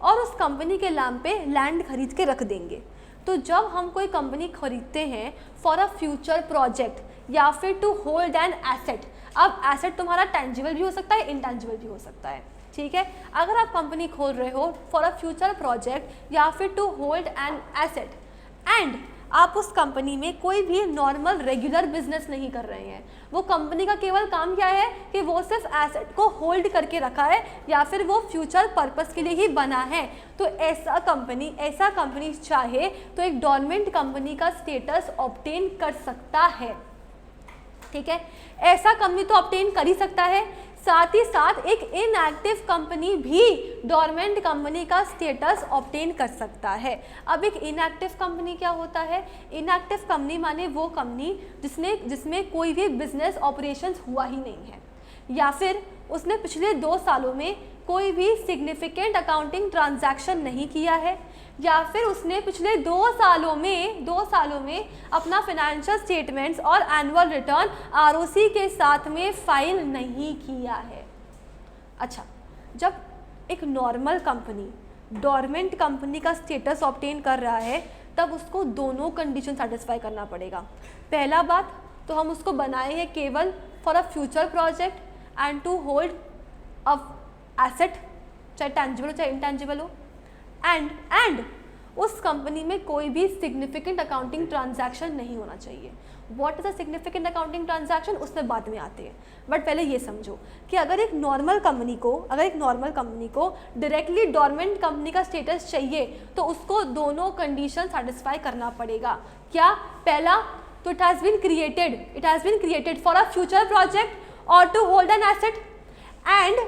और उस कंपनी के नाम पे लैंड खरीद के रख देंगे। तो जब हम कोई कंपनी खरीदते हैं फॉर अ फ्यूचर प्रोजेक्ट या फिर टू होल्ड एन एसेट, अब एसेट तुम्हारा टेंजिबल भी हो सकता है, इंटेंजिबल भी हो सकता है, ठीक है। अगर आप कंपनी खोल रहे हो फॉर अ फ्यूचर प्रोजेक्ट या फिर to hold an asset and आप उस कंपनी में कोई भी नॉर्मल रेगुलर बिजनेस नहीं कर रहे हैं, वो कंपनी का केवल काम क्या है कि वो सिर्फ एसेट को होल्ड करके रखा है या फिर वो फ्यूचर पर्पस के लिए ही बना है, तो ऐसा कंपनी चाहे तो एक डॉर्मेंट कंपनी का स्टेटस ऑब्टेन कर सकता है, ठीक है। ऐसा कंपनी तो ऑब्टेन कर ही सकता है, साथ ही साथ एक इनएक्टिव कंपनी भी डॉर्मेंट कंपनी का स्टेटस ऑब्टेन कर सकता है। अब एक इनएक्टिव कंपनी क्या होता है? इनएक्टिव कंपनी माने वो कंपनी जिसमें कोई भी बिजनेस ऑपरेशंस हुआ ही नहीं है, या फिर उसने पिछले 2 सालों में कोई भी सिग्निफिकेंट अकाउंटिंग ट्रांजैक्शन नहीं किया है, या फिर उसने पिछले 2 सालों में अपना फाइनेंशियल स्टेटमेंट्स और एनुअल रिटर्न आरओसी के साथ में फाइल नहीं किया है। अच्छा, जब एक नॉर्मल कंपनी डॉर्मेंट कंपनी का स्टेटस ऑब्टेन कर रहा है तब उसको दोनों कंडीशन सेटिस्फाई करना पड़ेगा। पहला बात तो हम उसको बनाए हैं केवल for a future project and to hold a asset, चाहे टेंजिबल हो चाहे इंटेंजिबल हो, एंड उस कंपनी में कोई भी सिग्निफिकेंट अकाउंटिंग ट्रांजैक्शन नहीं होना चाहिए। What is a significant accounting transaction, उसमें बाद में आते हैं, बट पहले ये समझो कि अगर एक नॉर्मल कंपनी को डायरेक्टली डॉर्मेंट कंपनी का स्टेटस चाहिए तो उसको दोनों कंडीशन सेटिस्फाई करना पड़ेगा। क्या? पहला तो it has been created for a future project और to hold an asset and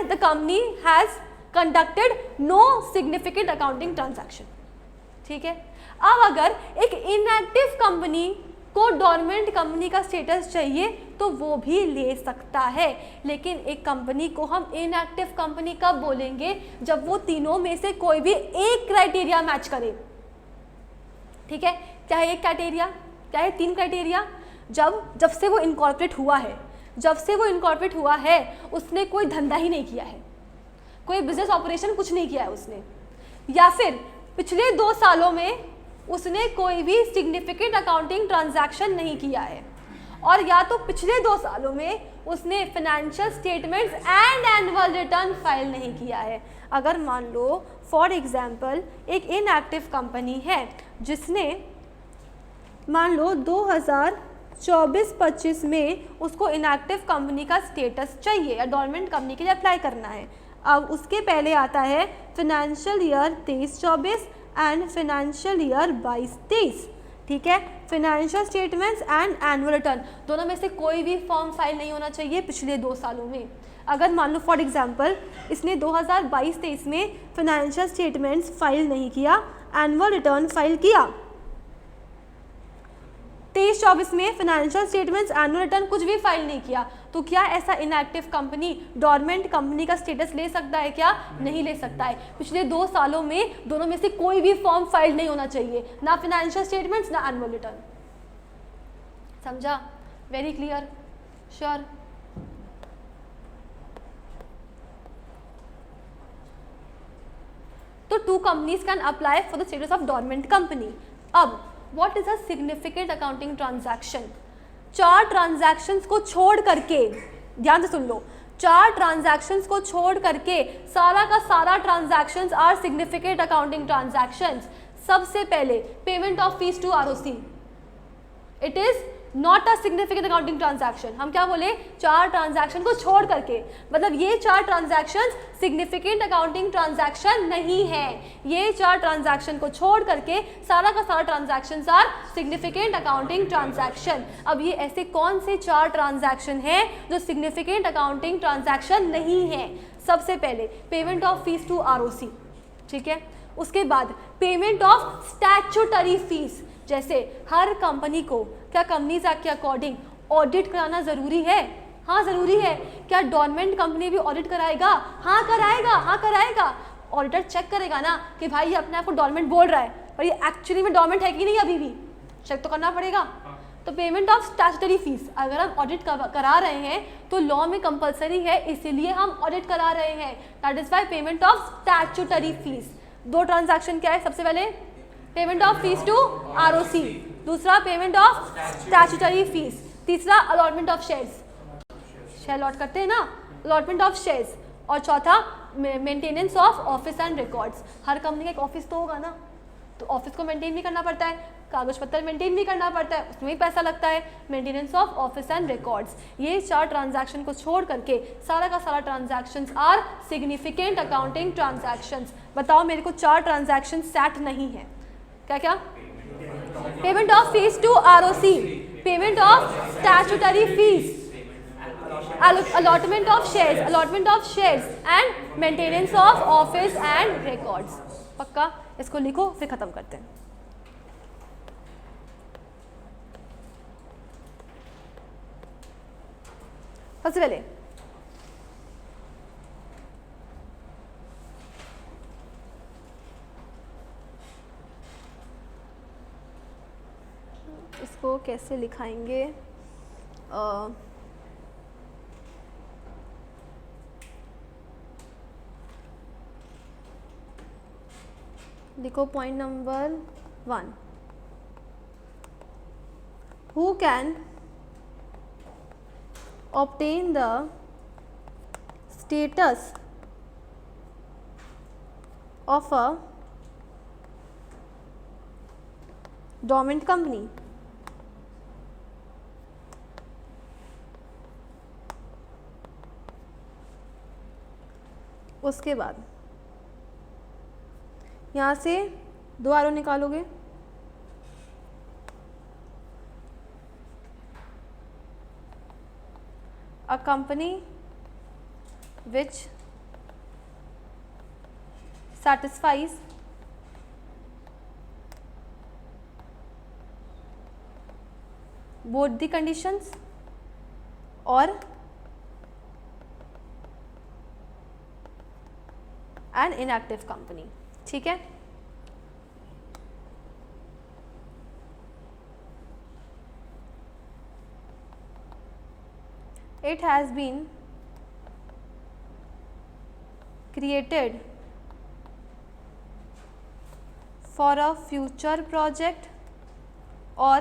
the company has conducted no significant accounting transaction, ठीक है। अब अगर एक इनएक्टिव कंपनी को डॉर्मेंट कंपनी का स्टेटस चाहिए तो वो भी ले सकता है, लेकिन एक कंपनी को हम इनएक्टिव कंपनी कब बोलेंगे? जब वो तीनों में से कोई भी एक क्राइटेरिया मैच करे, ठीक है। चाहे एक क्राइटेरिया, चाहे 3 क्राइटेरिया। जब से वो इनकॉर्पोरेट हुआ है उसने कोई धंधा ही नहीं किया है, कोई बिजनेस ऑपरेशन कुछ नहीं किया है उसने, या फिर पिछले 2 सालों में उसने कोई भी सिग्निफिकेंट अकाउंटिंग ट्रांजैक्शन नहीं किया है, और या तो पिछले 2 सालों में उसने financial statements and annual return file नहीं किया है। अगर मान लो फॉर एग्जांपल एक इनएक्टिव कंपनी है जिसने मान लो 2024-25 में उसको इनएक्टिव कंपनी का स्टेटस चाहिए या डॉर्मेंट कंपनी के लिए अप्लाई करना है, अब उसके पहले आता है financial year 23-24 and financial year 22-23, ठीक है। Financial statements and annual return दोनों में से कोई भी फॉर्म फाइल नहीं होना चाहिए पिछले 2 सालों में। अगर मान लो फॉर एग्जांपल इसने 2022-23 में फाइनेंशियल स्टेटमेंट्स फाइल नहीं किया, एनुअल रिटर्न फाइल किया, 23-24 में फाइनेंशियल स्टेटमेंट्स एनुअल रिटर्न कुछ भी फाइल नहीं किया, तो क्या ऐसा इनएक्टिव कंपनी डॉर्मेंट कंपनी का स्टेटस ले सकता है? क्या नहीं ले सकता है। पिछले 2 सालों में दोनों में से कोई भी फॉर्म फाइल नहीं होना चाहिए, ना फाइनेंशियल स्टेटमेंट्स ना एनुअल रिटर्न। समझा? Very clear? श्योर? तो 2 companies can apply for the status of dormant company. अब What is a significant accounting transaction? 4 transactions को छोड़ करके, ध्यान से सुन लो, 4 ट्रांजैक्शंस को छोड़ करके सारा का सारा transactions are significant accounting transactions. सबसे पहले payment of fees to ROC, it is not a significant accounting transaction. हम क्या बोले, 4 ट्रांजैक्शन को छोड़ करके, मतलब ये 4 ट्रांजैक्शन सिग्निफिकेंट अकाउंटिंग ट्रांजैक्शन नहीं है। ये 4 ट्रांजैक्शन को छोड़ करके सारा का सारा transaction are significant accounting transaction. अब ये ऐसे कौन से 4 ट्रांजैक्शन हैं जो सिग्निफिकेंट अकाउंटिंग ट्रांजैक्शन नहीं है? सबसे पहले payment of fees to ROC, ठीक है। उसके बाद पेमेंट ऑफ स्टैट्यूटरी फीस, जैसे हर कंपनी को क्या कंपनीज एक्ट के अकॉर्डिंग ऑडिट कराना ज़रूरी है? हाँ ज़रूरी है। क्या डोरमेंट कंपनी भी ऑडिट कराएगा? हाँ कराएगा, हाँ कराएगा। ऑडिटर चेक करेगा ना कि भाई ये अपने आप को डोरमेंट बोल रहा है, पर ये एक्चुअली में डोरमेंट है कि नहीं, अभी भी चेक तो करना पड़ेगा। तो पेमेंट ऑफ स्टैट्यूटरी फीस, अगर हम ऑडिट करा रहे हैं तो लॉ में कंपलसरी है, इसीलिए हम ऑडिट करा रहे हैं। That is why payment of statutory fees. 2 transaction क्या है? सबसे पहले payment of fees to ROC, दूसरा पेमेंट ऑफ स्टैट्यूटरी फीस, तीसरा allotment of shares, share allot करते हैं ना, अलॉटमेंट ऑफ शेयर्स, और चौथा maintenance of office and records. हर कंपनी का एक ऑफिस तो होगा ना, तो ऑफिस को मेंटेन भी करना पड़ता है, कागज पत्र मेंटेन भी करना पड़ता है, उसमें भी पैसा लगता है, maintenance of office and records. ये 4 ट्रांजैक्शन को छोड़ करके सारा का सारा transactions are significant accounting transactions. बताओ मेरे को 4 ट्रांजैक्शन सेट नहीं है, क्या क्या? Payment of fees to ROC, payment of statutory fees, allotment of shares and maintenance of office and records. पक्का? इसको लिखो फिर खत्म करते हैं। सबसे पहले इसको कैसे लिखाएंगे? लिखो point number 1, who can obtain the status of a dormant company. उसके बाद यहाँ से 2 आरो निकालोगे, a company which satisfies both the conditions or an inactive company, ठीक है। It has been created for a future project or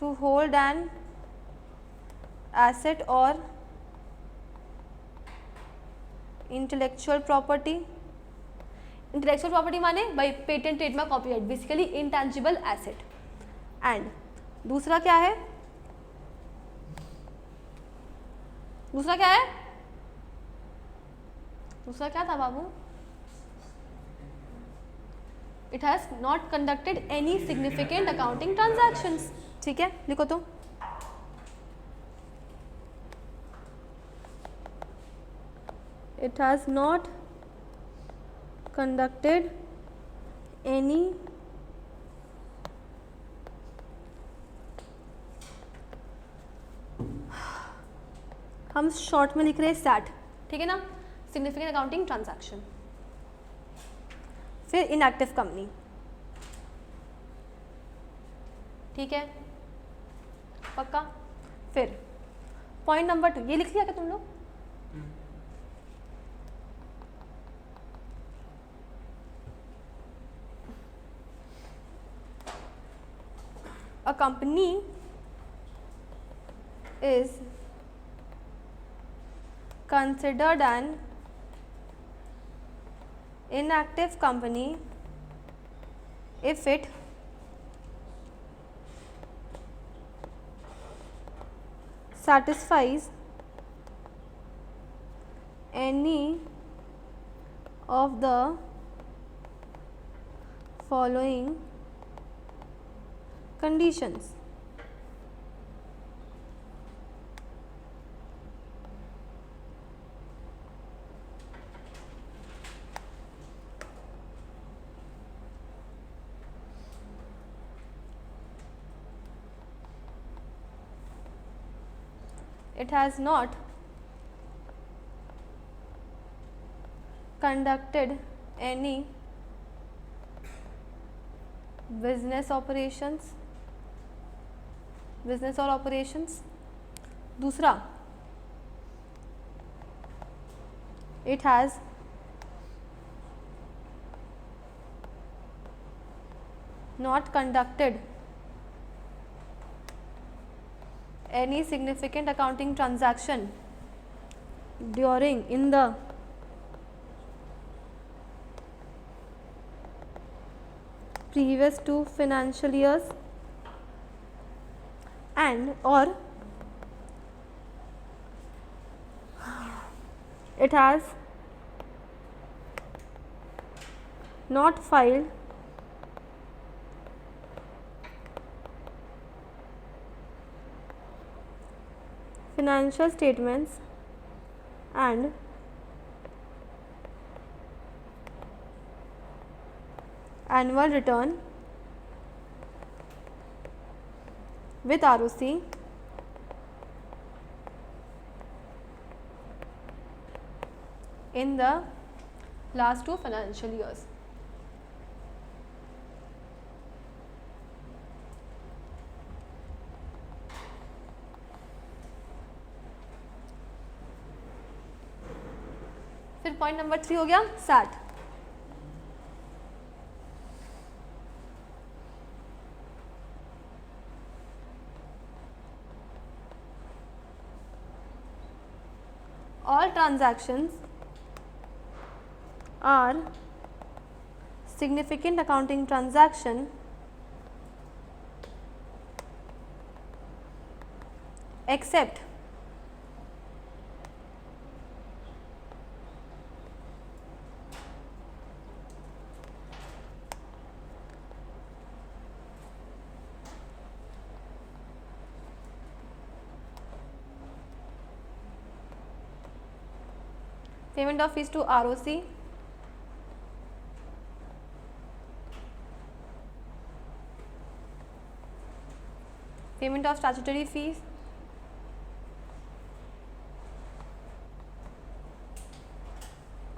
to hold an asset or intellectual property. Intellectual property माने भाई patent, trademark, copyright, basically intangible asset. And दूसरा क्या है? दूसरा क्या है? दूसरा क्या था बाबू? It has not conducted any significant accounting transactions, ठीक है, लिखो तो। It has not conducted any हम शॉर्ट में लिख रहे हैं सैट, ठीक है ना, सिग्निफिकेंट अकाउंटिंग ट्रांजैक्शन। फिर इनएक्टिव कंपनी, ठीक है, पक्का। फिर पॉइंट नंबर 2, ये लिख लिया क्या तुम लोग? A company is considered an inactive company if it satisfies any of the following conditions. It has not conducted any business or operations. दूसरा, it has not conducted any significant accounting transaction in the previous 2 financial years, and or it has not filed financial statements and annual return with ROC in the last 2 financial years. फिर point number 3 हो गया SAT. All transactions are significant accounting transaction except payment of fees to ROC, payment of statutory fees,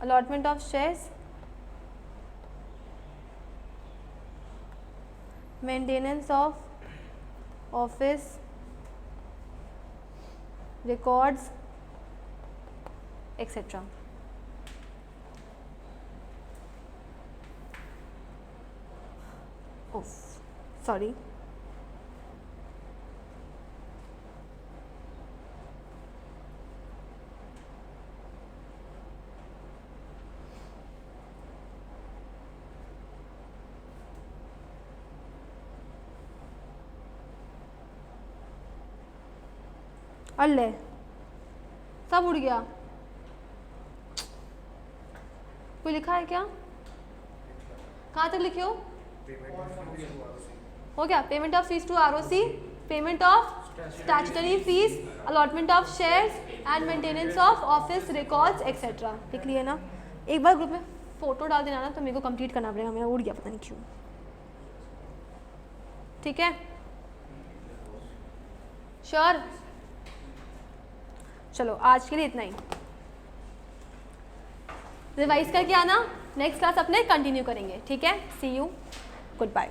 allotment of shares, maintenance of office records, etc. Oh, sorry. अल्ले सब उड़ गया. कोई लिखा है क्या? कहाँ तक लिखे हो? हो गया. Payment of fees to ROC, payment of statutory fees, allotment of shares and maintenance of office records etcetera. लिख लिए ना? एक बार ग्रुप में फोटो डाल देना ना, तो मेरे को कंप्लीट करना पड़ेगा. मेरा उड़ गया पता नहीं क्यों. ठीक है, श्योर. चलो आज के लिए इतना ही. रिवाइज करके आना, नेक्स्ट क्लास अपने कंटिन्यू करेंगे. ठीक है, सी यू, गुड बाय.